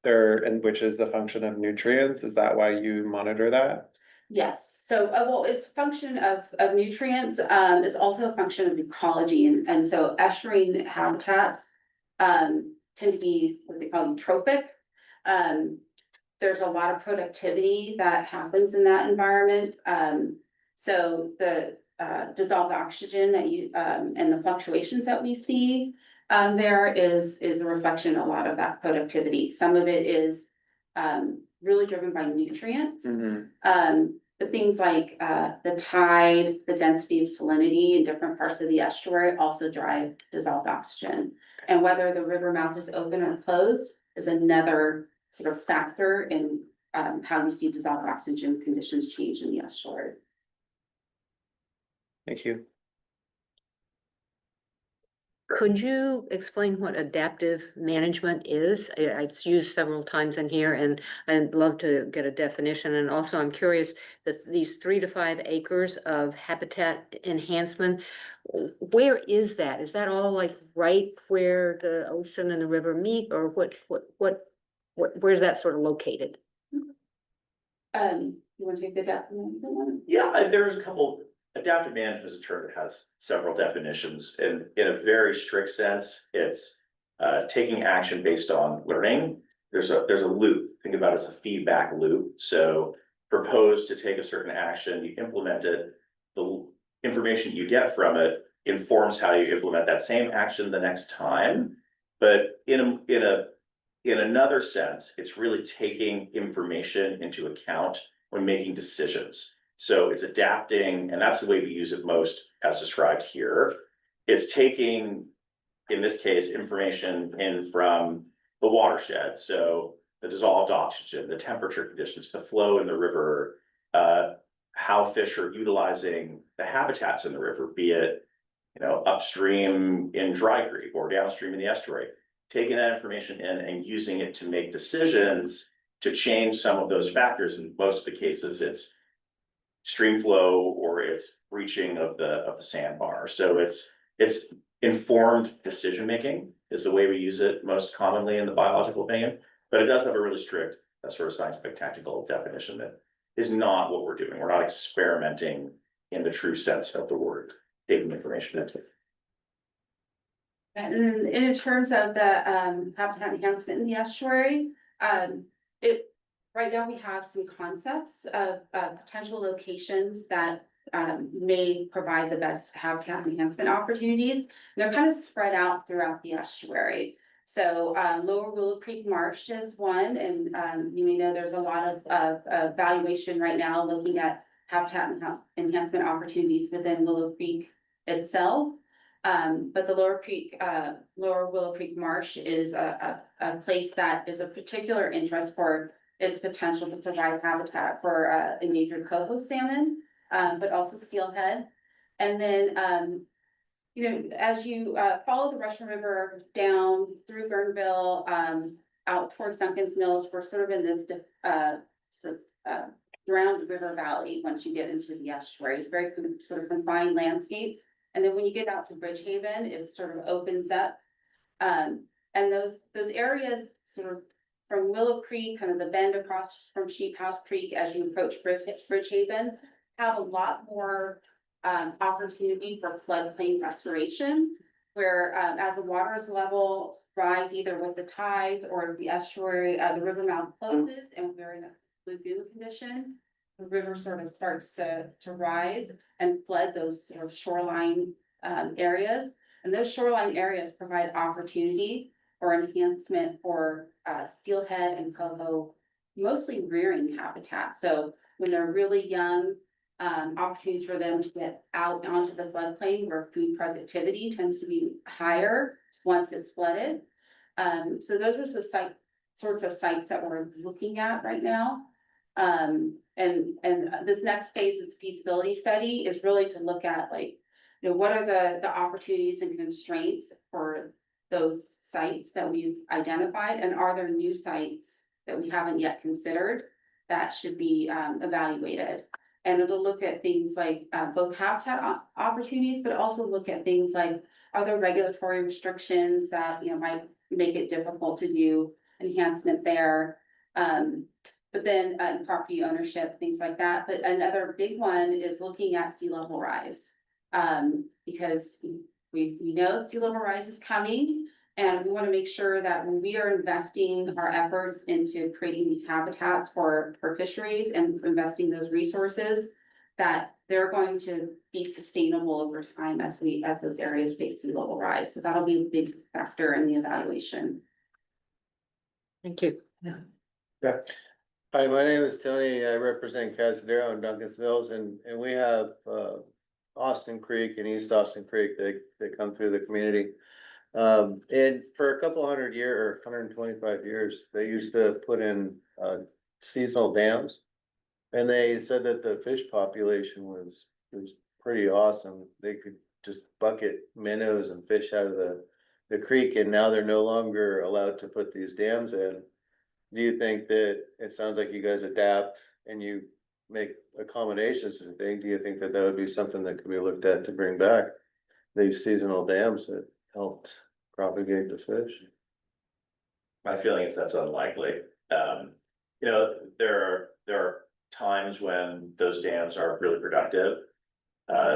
and which is a function of nutrients? Is that why you monitor that? Yes, so well, it's a function of nutrients. It's also a function of ecology, and so estuarine habitats tend to be what they call eutrophic. There's a lot of productivity that happens in that environment. So the dissolved oxygen that you and the fluctuations that we see there is a reflection of a lot of that productivity. Some of it is really driven by nutrients. Mhm. But things like, the tide, the density of salinity in different parts of the estuary also drive dissolved oxygen. And whether the river mouth is open or closed is another sort of factor in, how we see dissolved oxygen conditions change in the estuary. Thank you. Could you explain what adaptive management is? It's used several times in here and I'd love to get a definition. And also I'm curious that these 3 to 5 acres of habitat enhancement, where is that? Is that all like right where the ocean and the river meet or where's that sort of located? You wanna take the definition one? Yeah, there's a couple, adaptive management is a term that has several definitions, and in a very strict sense, it's taking action based on learning. There's a loop, think about it as a feedback loop, so propose to take a certain action, you implement it, the information you get from it informs how you implement that same action the next time. But in another sense, it's really taking information into account when making decisions. So it's adapting, and that's the way we use it most as described here. It's taking, in this case, information in from the watershed. So the dissolved oxygen, the temperature conditions, the flow in the river, how fish are utilizing the habitats in the river, be it, upstream in Dry Creek or downstream in the estuary. Taking that information in and using it to make decisions to change some of those factors. In most of the cases, it's stream flow or it's breaching of the sandbar. So it's informed decision making is the way we use it most commonly in the biological opinion, but it does have a really strict sort of scientific tactical definition that is not what we're doing. We're not experimenting in the true sense of the word, taking information into. And in terms of the habitat enhancement in the estuary, right now we have some concepts of potential locations that may provide the best habitat enhancement opportunities. They're kind of spread out throughout the estuary. So Lower Willow Creek Marsh is one, and you may know there's a lot of evaluation right now looking at habitat enhancement opportunities within Willow Creek itself. But the Lower Willow Creek Marsh is a place that is of particular interest for its potential to provide habitat for endangered coho salmon, but also steelhead. And then, as you follow the Russian River down through Guerneville, out towards Duncan's Mills, we're sort of in this drowned river valley once you get into the estuary. It's very sort of confined landscape. And then when you get out to Bridgehaven, it sort of opens up. And those areas sort of from Willow Creek, kind of the bend across from Sheep House Creek as you approach Bridgehaven, have a lot more opportunity for floodplain restoration, where as the water's level rise either with the tides or the estuary, the river mouth closes and we're in a lagoon condition, the river sort of starts to rise and flood those sort of shoreline areas. And those shoreline areas provide opportunity for enhancement for steelhead and coho, mostly rearing habitat. So when they're really young, opportunities for them to get out onto the floodplain where food productivity tends to be higher once it's flooded. So those are the sorts of sites that we're looking at right now. And this next phase of the feasibility study is really to look at what are the opportunities and constraints for those sites that we've identified, and are there new sites that we haven't yet considered that should be evaluated. And it'll look at things like both habitat opportunities, but also look at things like, are there regulatory restrictions that might make it difficult to do enhancement there. But then property ownership, things like that. But another big one is looking at sea level rise. Because we know sea level rise is coming, and we want to make sure that when we are investing our efforts into creating these habitats for fisheries and investing those resources, that they're going to be sustainable over time as those areas face sea level rise. So that'll be a big factor in the evaluation. Thank you. Hi, my name is Tony. I represent Casadero and Duncan's Mills, and we have Austin Creek and East Austin Creek that come through the community. And for a couple 125 years, they used to put in seasonal dams. And they said that the fish population was pretty awesome. They could just bucket minnows and fish out of the creek, and now they're no longer allowed to put these dams in. Do you think that, it sounds like you guys adapt and you make accommodations to things, do you think that would be something that could be looked at to bring back these seasonal dams that helped propagate the fish? My feeling is that's unlikely. There are times when those dams are really productive.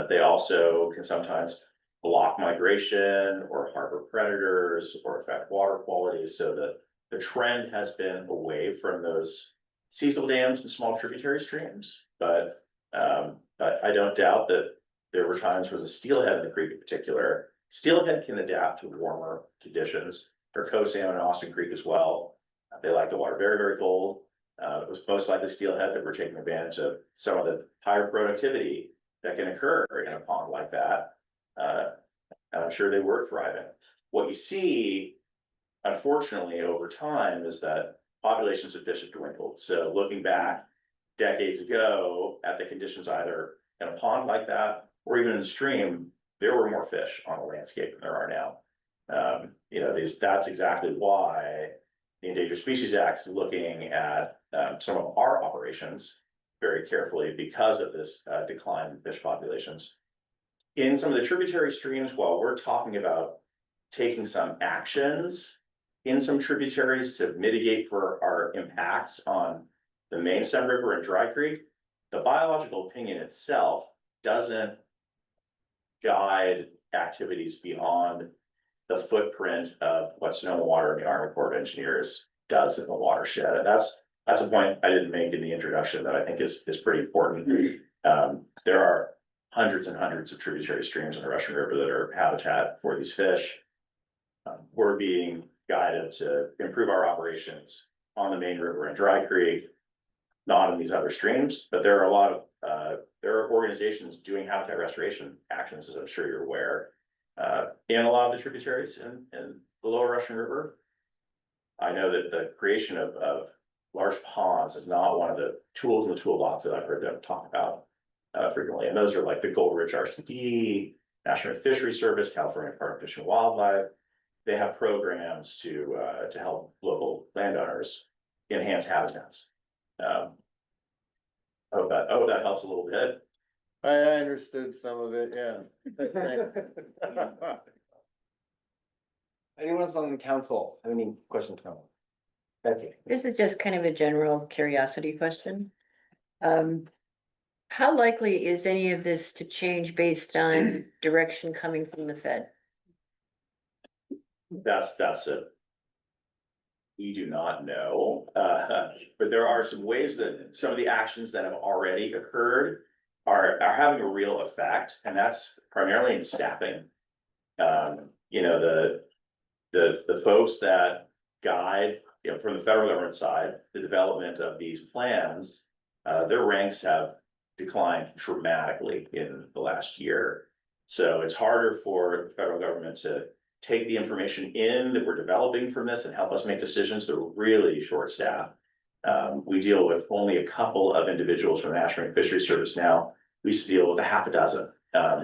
They also can sometimes block migration or harbor predators or affect water quality. So the trend has been away from those seasonal dams and small tributary streams. But I don't doubt that there were times where the steelhead in the creek in particular, steelhead can adapt to warmer conditions, or coho salmon in Austin Creek as well. They like the water very, very cold. It was most likely steelhead that were taking advantage of some of the higher productivity that can occur in a pond like that. And I'm sure they were thriving. What you see, unfortunately, over time is that populations of fish have dwindled. So looking back decades ago at the conditions either in a pond like that or even in the stream, there were more fish on the landscape than there are now. That's exactly why the Endangered Species Act is looking at some of our operations very carefully because of this decline in fish populations. In some of the tributary streams, while we're talking about taking some actions in some tributaries to mitigate for our impacts on the main Sun River and Dry Creek, the biological opinion itself doesn't guide activities beyond the footprint of what Sonoma Water and the Army Corps of Engineers does in the watershed. And that's a point I didn't make in the introduction that I think is pretty important. There are hundreds and hundreds of tributary streams in the Russian River that are habitat for these fish. We're being guided to improve our operations on the main river and Dry Creek, not in these other streams, but there are a lot of there are organizations doing habitat restoration actions, as I'm sure you're aware, in a lot of the tributaries in the lower Russian River. I know that the creation of large ponds is not one of the tools in the toolbox that I've heard them talk about frequently, and those are like the Gold Ridge RCD, National Fisheries Service, California Department of Fish and Wildlife. They have programs to help local landowners enhance habitats. I hope that helps a little bit. I understood some of it, yeah. Anyone else on the council have any questions? That's it. This is just kind of a general curiosity question. How likely is any of this to change based on direction coming from the Fed? That's it. We do not know, but there are some ways that some of the actions that have already occurred are having a real effect, and that's primarily in staffing. The folks that guide, from the federal government side, the development of these plans, their ranks have declined dramatically in the last year. So it's harder for the federal government to take the information in that we're developing from this and help us make decisions that are really short-staffed. We deal with only a couple of individuals from the National Marine Fisheries Service now. We used to deal with a half a dozen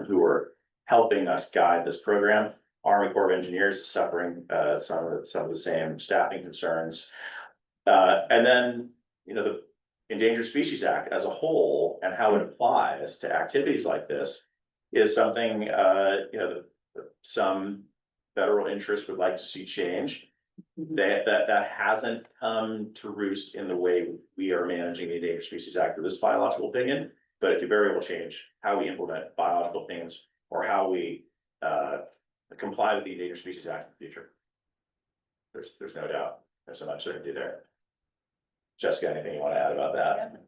who were helping us guide this program. Army Corps of Engineers is suffering some of the same staffing concerns. And then, the Endangered Species Act as a whole and how it applies to activities like this is something, some federal interests would like to see change. That hasn't come to roost in the way we are managing the Endangered Species Act with this biological opinion, but it could very well change how we implement biological opinions or how we comply with the Endangered Species Act in the future. There's no doubt. There's some uncertainty there. Jessica, anything you want to add about that?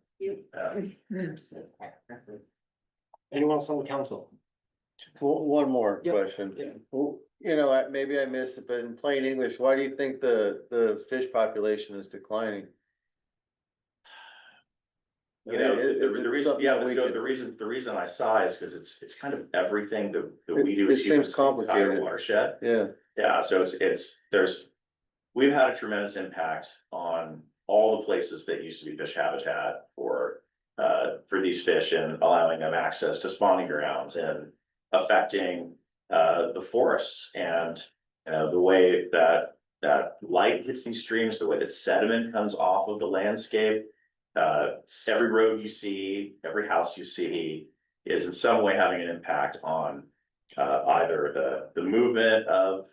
Anyone else on the council? One more Yep. question. Yeah. Well, maybe I missed it, but in plain English, why do you think the fish population is declining? You know, It's the reason, something yeah, that we the could- the reason I sigh is because it's kind of everything that we do. It as humans, seems the entire complicated. Watershed. Yeah, Yeah, so we've had a tremendous impact on all the places that used to be fish habitat for these fish and allowing them access to spawning grounds and affecting the forests and the way that light hits these streams, the way that sediment comes off of the landscape. Every road you see, every house you see is in some way having an impact on either the movement of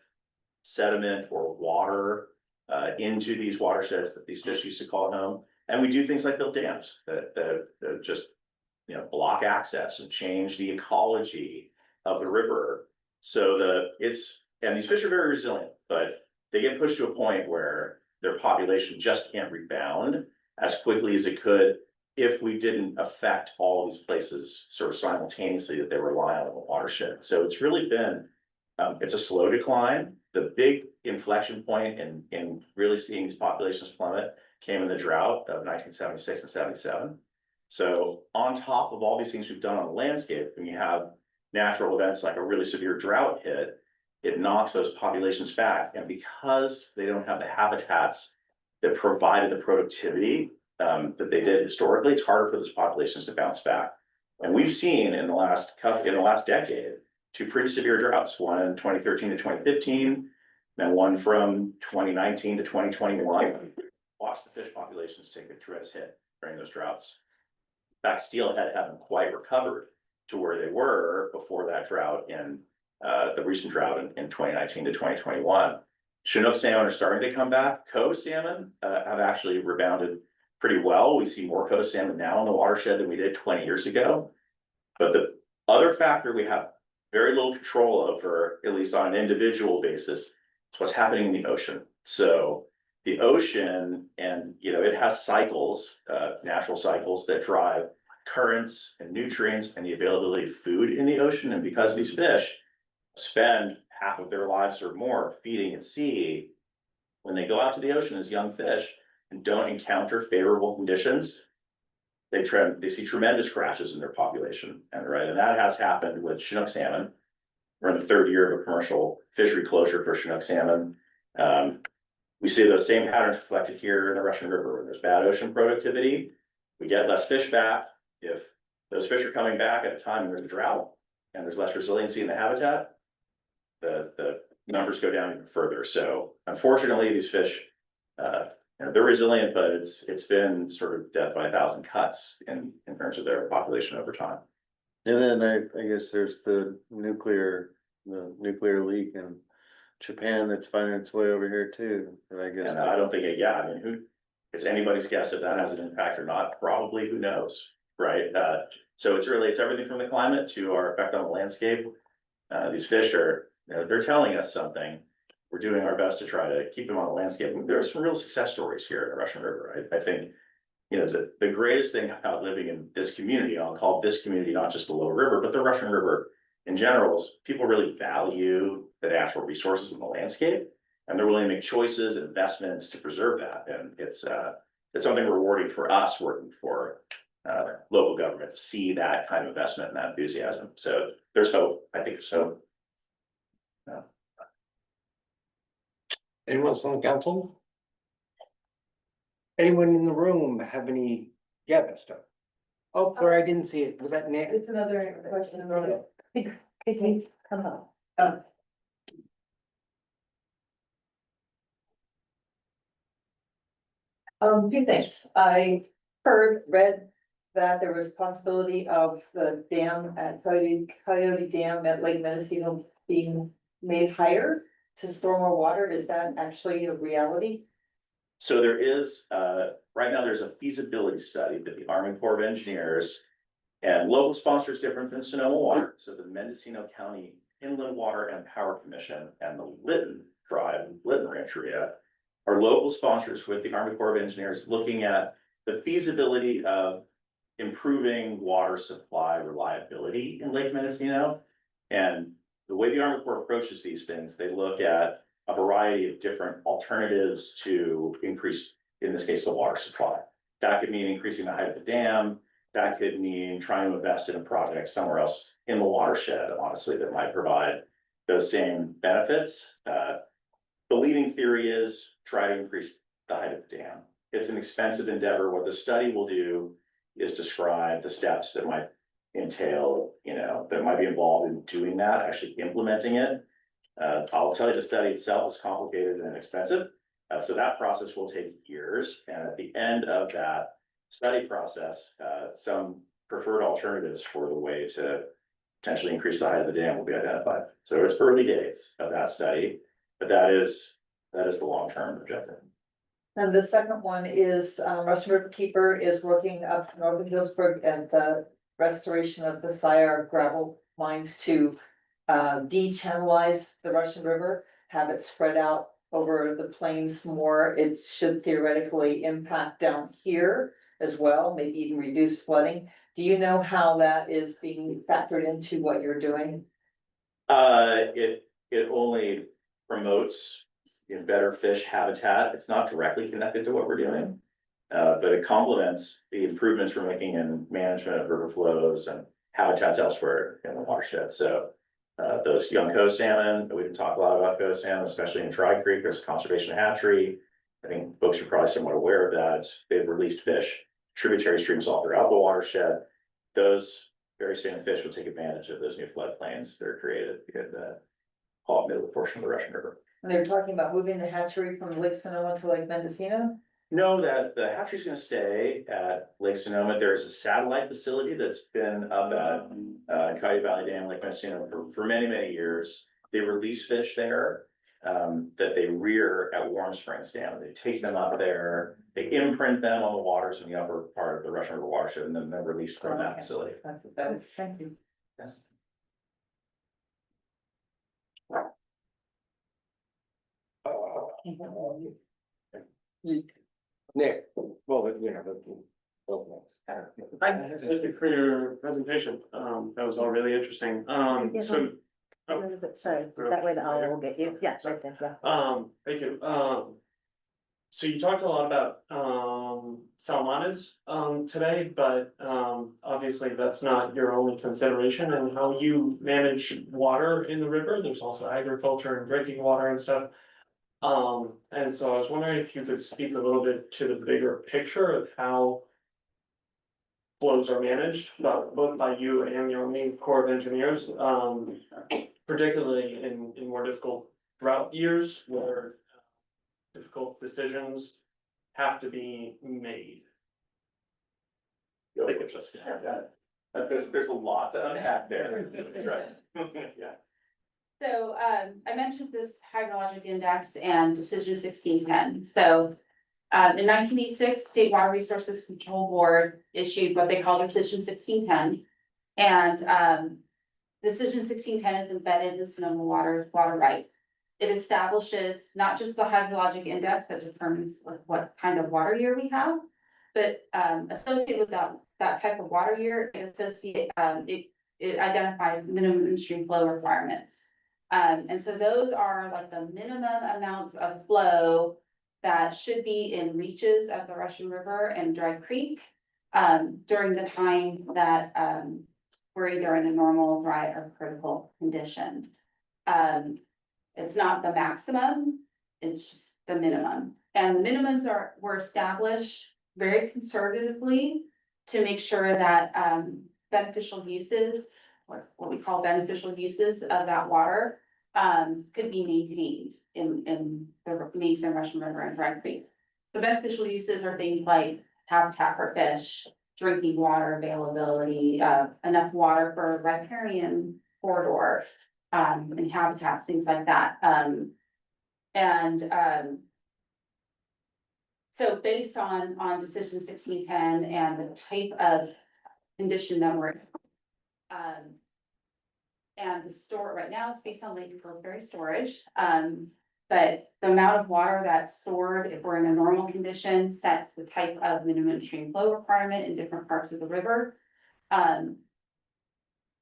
sediment or water into these watersheds that these fish used to call home. And we do things like build dams that just, block access and change the ecology of the river. So and these fish are very resilient, but they get pushed to a point where their population just can't rebound as quickly as it could if we didn't affect all these places sort of simultaneously that they rely on the watershed. So it's really been, it's a slow decline. The big inflection point in really seeing these populations plummet came in the drought of 1976 and 77. So on top of all these things we've done on the landscape, when you have natural events like a really severe drought hit, it knocks those populations back. And because they don't have the habitats that provided the productivity that they did historically, it's harder for those populations to bounce back. And we've seen in the last decade, two pretty severe droughts, one in 2013 to 2015, and one from 2019 to 2021. Watch the fish populations take a tremendous hit during those droughts. In fact, steelhead haven't quite recovered to where they were before that drought in the recent drought in 2019 to 2021. Chinook salmon are starting to come back. Cove salmon have actually rebounded pretty well. We see more cove salmon now in the watershed than we did 20 years ago. But the other factor we have very little control over, at least on an individual basis, is what's happening in the ocean. So the ocean, and it has cycles, natural cycles that drive currents and nutrients and the availability of food in the ocean. And because these fish spend half of their lives or more feeding at sea, when they go out to the ocean as young fish and don't encounter favorable conditions, they see tremendous crashes in their population. And that has happened with Chinook salmon. We're in the third year of a commercial fishery closure for Chinook salmon. We see those same patterns reflected here in the Russian River. When there's bad ocean productivity, we get less fish back. If those fish are coming back at a time when there's a drought and there's less resiliency in the habitat, the numbers go down even further. So unfortunately, these fish, they're resilient, but it's been sort of death by 1,000 cuts in terms of their population over time. and then I guess there's the nuclear leak in Japan that's finding its way over here too, and I guess. And I don't think it's anybody's guess if that has an impact or not. Probably, who knows, right? So it's everything from the climate to our effect on the landscape. These fish are, they're telling us something. We're doing our best to try to keep them on the landscape. There are some real success stories here in the Russian River. I think, the greatest thing about living in this community, I'll call this community not just the Lower River, but the Russian River in general, is people really value the natural resources in the landscape, and they're willing to make choices and investments to preserve that. And it's something rewarding for us working for local government to see that kind of investment and that enthusiasm. So there's hope. I think there's hope. Anyone else on the council? Anyone in the room have any? Yeah, that stuff. Oh, sorry, I didn't see it. Was that Nick? It's another question. Could you come up? Two things. I read that there was possibility of the dam at Coyote Dam at Lake Mendocino being made higher to store more water. Is that actually a reality? So there is, right now there's a feasibility study that the Army Corps of Engineers and local sponsors different than Sonoma Water. So the Mendocino County Inland Water and Power Commission and the Lytton Tribe, Lytton Rancheria are local sponsors with the Army Corps of Engineers looking at the feasibility of improving water supply reliability in Lake Mendocino. And the way the Army Corps approaches these things, they look at a variety of different alternatives to increase, in this case, the water supply. That could mean increasing the height of the dam. That could mean trying to invest in a project somewhere else in the watershed, honestly, that might provide those same benefits. The leading theory is try to increase the height of the dam. It's an expensive endeavor. What the study will do is describe the steps that might entail, that might be involved in doing that, actually implementing it. I'll tell you, the study itself is complicated and expensive. So that process will take years. And at the end of that study process, some preferred alternatives for the way to potentially increase the height of the dam will be identified. So it's early days of that study, but that is the long-term objective. And the second one is, Russian River Keeper is working up north of Hillsburg at the restoration of the Sire gravel mines to de-channelize the Russian River, have it spread out over the plains more. It should theoretically impact down here as well, maybe even reduce flooding. Do you know how that is being factored into what you're doing? It only promotes better fish habitat. It's not directly connected to what we're doing. But it complements the improvements we're making in management of river flows and habitats elsewhere in the watershed. So those young coast salmon, we didn't talk a lot about coast salmon, especially in Tri Creek. There's a conservation hatchery. I think folks are probably somewhat aware of that. They've released fish, tributary streams all throughout the watershed. Those very same fish will take advantage of those new floodplains that are created in the middle portion of the Russian River. And they're talking about moving the hatchery from Lake Sonoma to Lake Mendocino? No, that the hatchery is going to stay at Lake Sonoma. There is a satellite facility that's been up at Coyote Valley Dam, Lake Mendocino for many, many years. They release fish there that they rear at Warm Springs Dam. They take them up there, they imprint them on the waters in the upper part of the Russian River watershed, and then they're released from that facility. That's what that is. Thank you. Yes. Nick, well, Thank you for your presentation. That was all really interesting. So. Sorry, that way the owl will get you. Yeah, right there, yeah. Thank you. So you talked a lot about, salamanders, today, but, obviously that's not your only consideration and how you manage water in the river. There's also agriculture and drinking water and stuff. And so I was wondering if you could speak a little bit to the bigger picture of how flows are managed, both by you and your main Corps of Engineers, particularly in more difficult drought years where difficult decisions have to be made. I think it's just, there's a lot to unpack there. That's right. Yeah. So, I mentioned this hydrologic index and decision 1610. So, in 1986, State Water Resources Control Board issued what they called Decision 1610. And, Decision 1610 is embedded in Sonoma Water's water rights. It establishes not just the hydrologic index that determines what kind of water year we have, but, associated with that type of water year, it identifies minimum stream flow requirements. And so those are like the minimum amounts of flow that should be in reaches of the Russian River and Dry Creek during the time that we're either in a normal, dry, or critical condition. It's not the maximum, it's just the minimum. And the minimums were established very conservatively to make sure that beneficial uses, what we call beneficial uses of that water, could be maintained in the lakes and Russian River and Dry Creek. The beneficial uses are things like habitat for fish, drinking water availability, enough water for riparian corridor, and habitats, things like that. So based on decision 1610 and the type of condition that we're in, and the store right now, it's based on Lake Pillsbury storage. But the amount of water that's stored, if we're in a normal condition, sets the type of minimum stream flow requirement in different parts of the river.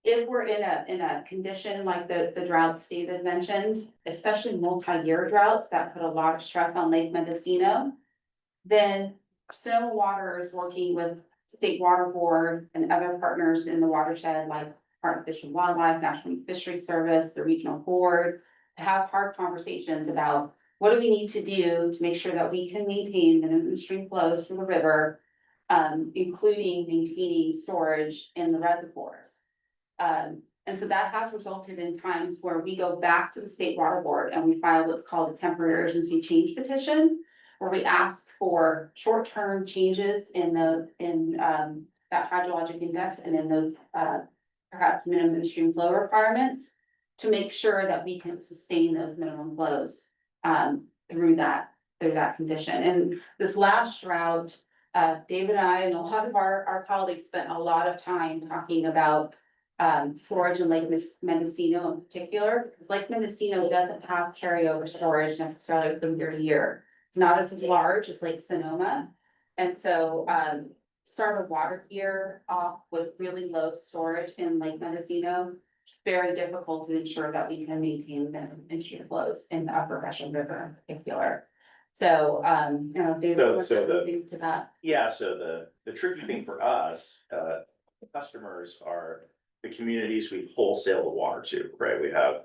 If we're in a condition like the droughts David mentioned, especially multi-year droughts that put a lot of stress on Lake Mendocino, then Sonoma Water is working with State Water Board and other partners in the watershed, like Department of Fish and Wildlife, National Fisheries Service, the regional board, to have hard conversations about what do we need to do to make sure that we can maintain minimum stream flows from the river, including maintaining storage in the reservoirs. And so that has resulted in times where we go back to the State Water Board and we file what's called a temporary urgency change petition, where we ask for short-term changes in that hydrologic index and in those, perhaps minimum stream flow requirements to make sure that we can sustain those minimum flows, through that condition. And this last drought, David and I and a lot of our colleagues spent a lot of time talking about storage in Lake Mendocino in particular, because Lake Mendocino doesn't have carryover storage necessarily from year to year. It's not as large as Lake Sonoma. And so, start a water year off with really low storage in Lake Mendocino, very difficult to ensure that we can maintain the entry flows in the upper Russian River in particular. So, you know, David, what's moving to that? Yeah, so the tricky thing for us, customers are the communities we wholesale the water to, right? We have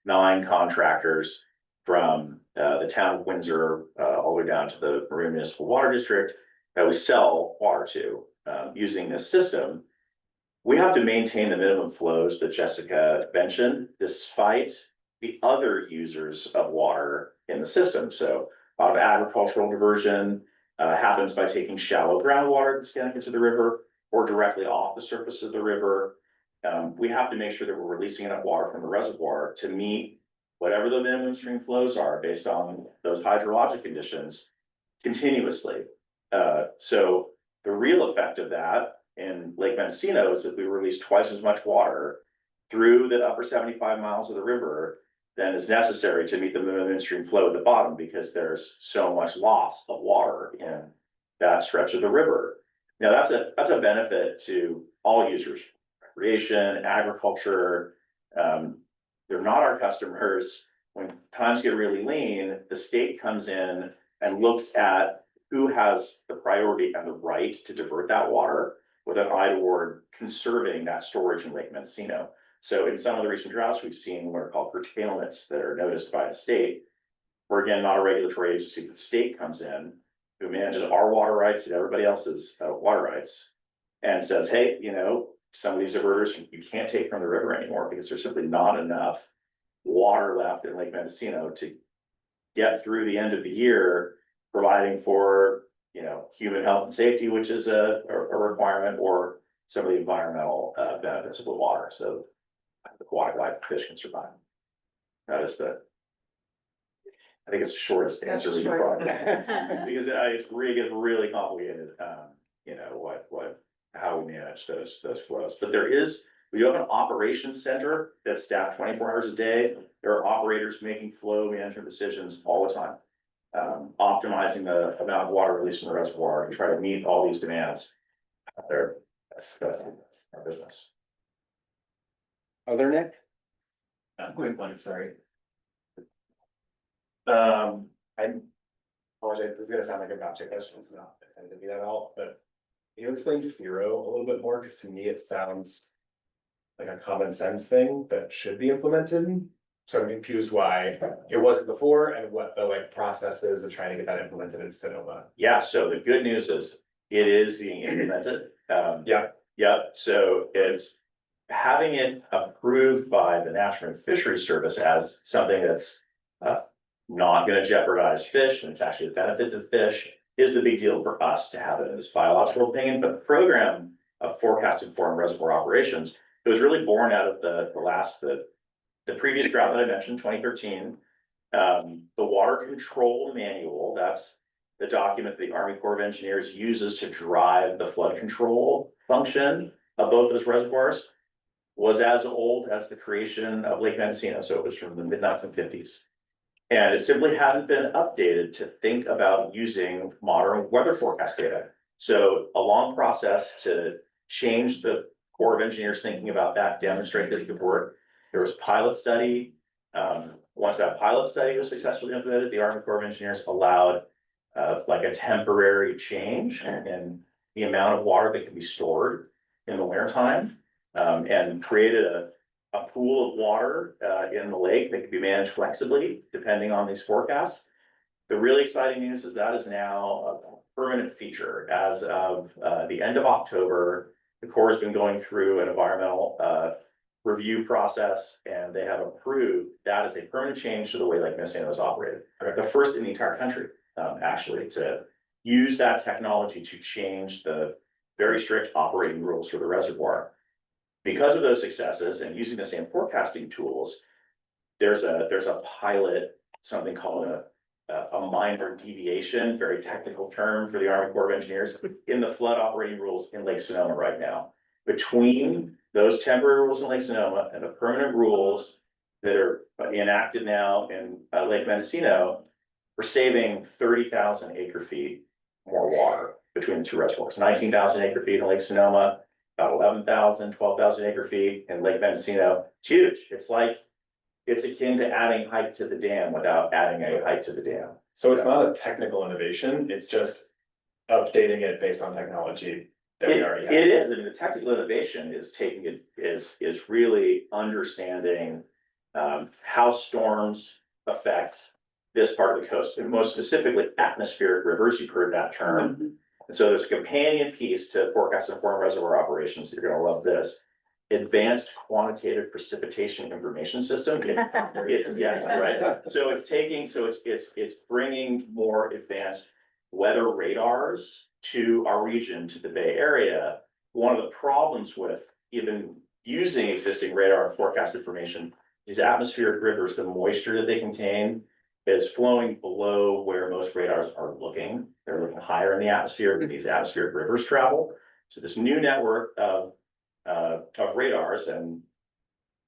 9 contractors from the town of Windsor all the way down to the Marin Municipal Water District that we sell water to using this system. We have to maintain the minimum flows that Jessica mentioned, despite the other users of water in the system. So a lot of agricultural diversion happens by taking shallow groundwater that's getting into the river or directly off the surface of the river. We have to make sure that we're releasing enough water from the reservoir to meet whatever the minimum stream flows are based on those hydrologic conditions continuously. So the real effect of that in Lake Mendocino is that we release twice as much water through the upper 75 miles of the river than is necessary to meet the minimum stream flow at the bottom, because there's so much loss of water in that stretch of the river. Now that's a benefit to all users, recreation, agriculture. They're not our customers. When times get really lean, the state comes in and looks at who has the priority and the right to divert that water with an eye toward conserving that storage in Lake Mendocino. So in some of the recent droughts, we've seen what are called curtailments that are noticed by the state. Where again, not a regulatory agency, the state comes in, who manages our water rights and everybody else's water rights, and says, hey, you know, some of these diverters you can't take from the river anymore because there's simply not enough water left in Lake Mendocino to get through the end of the year, providing for, you know, human health and safety, which is a requirement, or some of the environmental benefits of the water. So the aquatic life fish can survive. That is I think it's the shortest answer we can provide. Because it gets really complicated, you know, how we manage those flows. But we do have an operations center that's staffed 24 hours a day. There are operators making flow management decisions all the time. Optimizing the amount of water released from the reservoir and try to meet all these demands. That's our business. Other Nick? Quick one, sorry. I apologize, this is gonna sound like a gotcha question, it's not intended to be that at all, but can you explain FIRO a little bit more? Because to me, it sounds like a common sense thing that should be implemented. So I'm confused why it wasn't before and what the process is of trying to get that implemented in Sonoma. Yeah, so the good news is it is being implemented. Yeah, so it's having it approved by the National Fisheries Service as something that's not gonna jeopardize fish, and it's actually a benefit to fish, is the big deal for us to have it in this biological opinion. But the program of forecast informed reservoir operations, it was really born out of the previous drought that I mentioned, 2013. The water control manual, that's the document the Army Corps of Engineers uses to drive the flood control function of both those reservoirs, was as old as the creation of Lake Mendocino, so it was from the mid-1950s. And it simply hadn't been updated to think about using modern weather forecast data. So a long process to change the Corps of Engineers thinking about that, demonstrate that it could work. There was pilot study. Once that pilot study was successfully implemented, the Army Corps of Engineers allowed, like a temporary change in the amount of water that can be stored in the winter time. And created a pool of water, in the lake that can be managed flexibly depending on these forecasts. The really exciting news is that is now a permanent feature as of, the end of October. The Corps has been going through an environmental, review process, and they have approved that as a permanent change to the way Lake Mendocino is operated. The first in the entire country, actually, to use that technology to change the very strict operating rules for the reservoir. Because of those successes and using the same forecasting tools, there's a pilot, something called a minor deviation, very technical term for the Army Corps of Engineers, in the flood operating rules in Lake Sonoma right now. Between those temporary rules in Lake Sonoma and the permanent rules that are enacted now in Lake Mendocino, we're saving 30,000 acre feet more water between the two reservoirs. 19,000 acre feet in Lake Sonoma, about 11,000, 12,000 acre feet in Lake Mendocino. It's huge. It's akin to adding height to the dam without adding a height to the dam. So it's not a technical innovation, it's just updating it based on technology that we already have. It is, I mean, the technical innovation is taking it, is really understanding how storms affect this part of the coast, and most specifically atmospheric rivers. You've heard that term. And so there's a companion piece to forecast and inform reservoir operations. You're gonna love this. Advanced quantitative precipitation information system. It's yeah, right. So it's bringing more advanced weather radars to our region, to the Bay Area. One of the problems with even using existing radar and forecast information, these atmospheric rivers, the moisture that they contain is flowing below where most radars are looking. They're looking higher in the atmosphere where these atmospheric rivers travel. So this new network of radars, and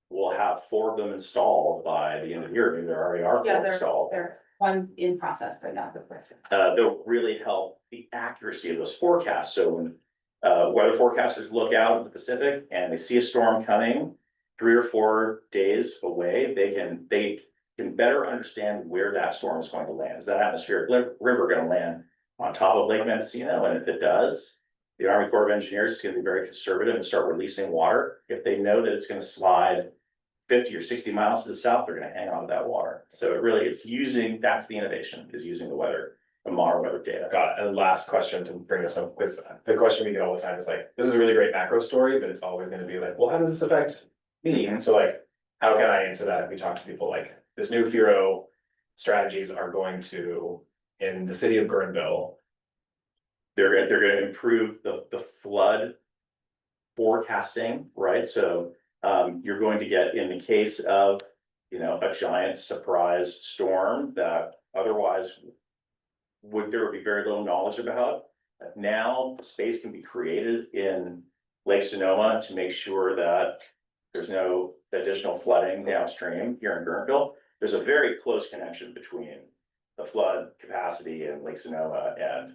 we'll have 4 of them installed by the end of the year. Maybe there already are 4 installed. There's one in process, but not the first. They'll really help the accuracy of those forecasts. So when weather forecasters look out at the Pacific and they see a storm coming 3 or 4 days away, they can better understand where that storm is going to land. Is that atmospheric river going to land on top of Lake Mendocino? And if it does, the Army Corps of Engineers is going to be very conservative and start releasing water. If they know that it's going to slide 50 or 60 miles to the south, they're going to hang on to that water. So that's the innovation, is using the weather, the modern weather data. Got it. And last question to bring this up, because the question we get all the time is like, this is a really great macro story, but it's always gonna be like, well, how does this affect me? And so like, how can I answer that if we talk to people like, this new FERO strategies are going to, in the city of Guerneville, They're gonna improve the flood forecasting, right? So you're going to get, in the case of, a giant surprise storm that otherwise there would be very little knowledge about. Now space can be created in Lake Sonoma to make sure that there's no additional flooding downstream here in Guerneville. There's a very close connection between the flood capacity in Lake Sonoma and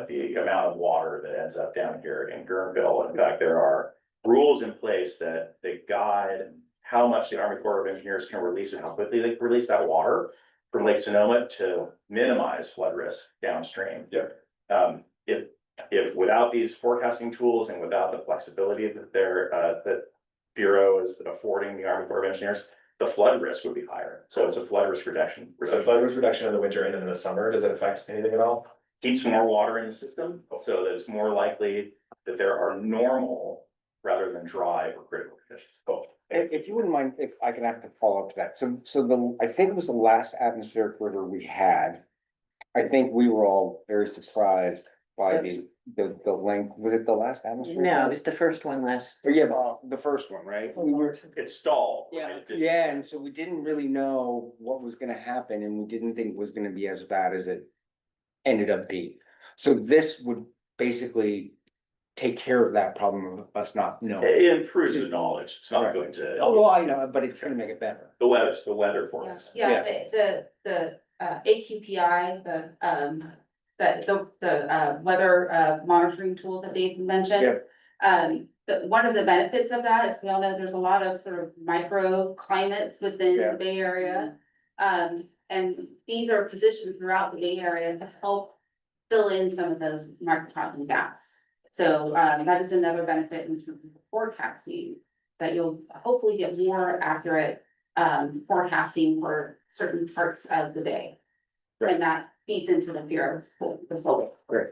the amount of water that ends up down here in Guerneville. In fact, there are rules in place that guide how much the Army Corps of Engineers can release and how quickly they can release that water from Lake Sonoma to minimize flood risk downstream. If without these forecasting tools and without the flexibility that Bureau is affording the Army Corps of Engineers, the flood risk would be higher. So it's a flood risk reduction. so flood risk reduction in the winter and then in the summer, does it affect anything at all? Keeps more water in the system, so that it's more likely that there are normal rather than dry or critical conditions. If you wouldn't mind, if I can have to follow up to that. So I think it was the last atmospheric river we had. I think we were all very surprised by the length. Was it the last atmospheric? No, it was the first one last. Yeah, but the first one, right? It stalled. Yeah. Right? It didn't- Yeah, and so we didn't really know what was gonna happen, and we didn't think it was gonna be as bad as it ended up being. So this would basically take care of that problem of us not knowing. It improves the knowledge. It's not going to. Oh, well, I know, but it's gonna make it better. The weather forecast. Yeah, the AQPI, the weather monitoring tools that Dave mentioned. One of the benefits of that is we all know there's a lot of sort of microclimates within the Bay Area. And these are positioned throughout the Bay Area to help fill in some of those microcosm gaps. So, that is another benefit in terms of forecasting, that you'll hopefully get more accurate, forecasting for certain parts of the day. And that feeds into the fear of the solar. Great.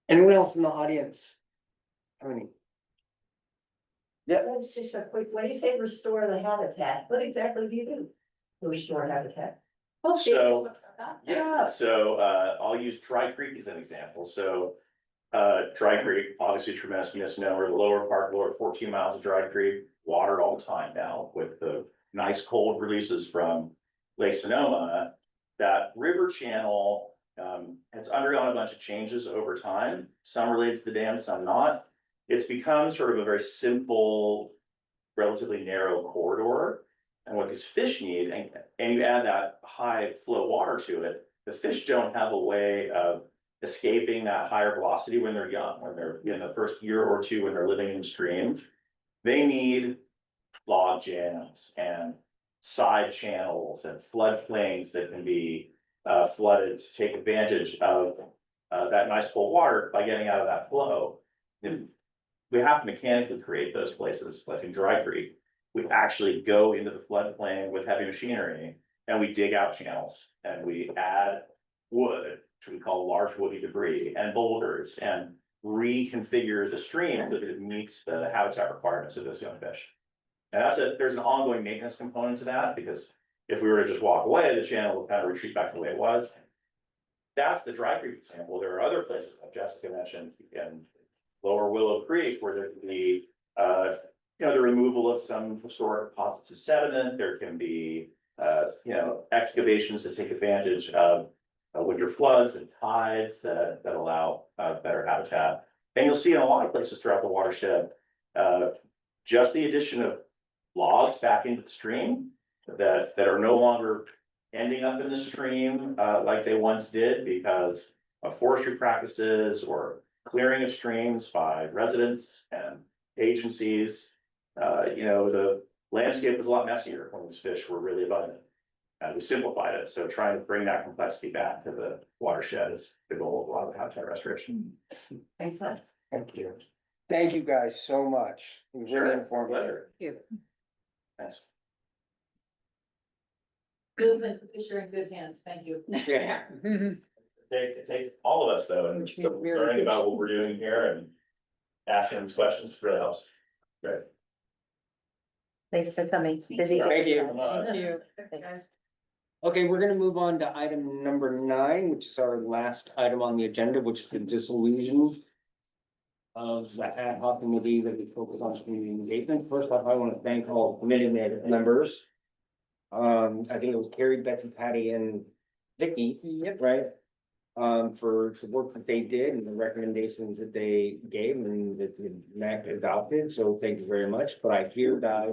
Anyone else in the audience? How many? Yeah, It's just a quick, when you say restore the habitat, what exactly do you do to restore habitat? So, yeah, so, I'll use Dry Creek as an example, so. Dry Creek, obviously a tremendous misnomer, the lower part, lower 14 miles of Dry Creek, watered all the time now with the nice cold releases from Lake Sonoma. That river channel, has undergone a bunch of changes over time, some related to the dam, some not. It's become sort of a very simple, relatively narrow corridor. And what these fish need, and you add that high flow water to it, the fish don't have a way of escaping that higher velocity when they're young, when they're in the first year or two, when they're living in stream. They need log jams and side channels and floodplains that can be flooded to take advantage of that nice cold water by getting out of that flow. And we have to mechanically create those places, like in Dry Creek. We actually go into the floodplain with heavy machinery and we dig out channels and we add wood, which we call large woody debris, and boulders, and reconfigure the stream so that it meets the habitat requirements of those young fish. And there's an ongoing maintenance component to that, because if we were to just walk away, the channel would kind of retreat back to the way it was. That's the Dry Creek example. There are other places, like Jessica mentioned, in Lower Willow Creek, where there can be, the removal of some historic deposits of sediment. There can be, excavations to take advantage of winter floods and tides that allow better habitat. And you'll see in a lot of places throughout the watershed, just the addition of logs back into the stream that are no longer ending up in the stream like they once did because of forestry practices or clearing of streams by residents and agencies. The landscape was a lot messier when these fish were really abundant. And we simplified it, so trying to bring that complexity back to the watershed is the goal of a lot of habitat restoration. Excellent. thank you. Thank you guys so much. It was really informative. Pleasure. Thanks. Bill and Fisher in good hands, thank you. Yeah. It takes all of us though, and so learning about what we're doing here and asking these questions really helps. Great. Thanks for coming. Busy. Thank you. Thank you. Thanks. Okay, we're gonna move on to item number 9, which is our last item on the agenda, which is the dissolution of the ad hoc committee that we focus on community engagement. First off, I want to thank all committee members. I think it was Carrie, Betsy, Patty, and Vicky. Yep. Right? For the work that they did and the recommendations that they gave and that the MAC adopted, so thank you very much, but I hereby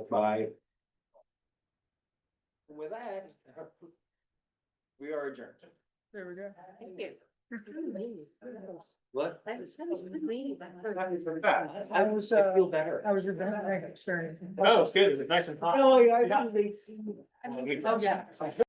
with that, we are adjourned. There we go. Thank you. What? That was good meeting. I was, I feel better. I was your experience. Oh, it's good. It's nice and hot. Oh, yeah. Yeah. Oh, yeah.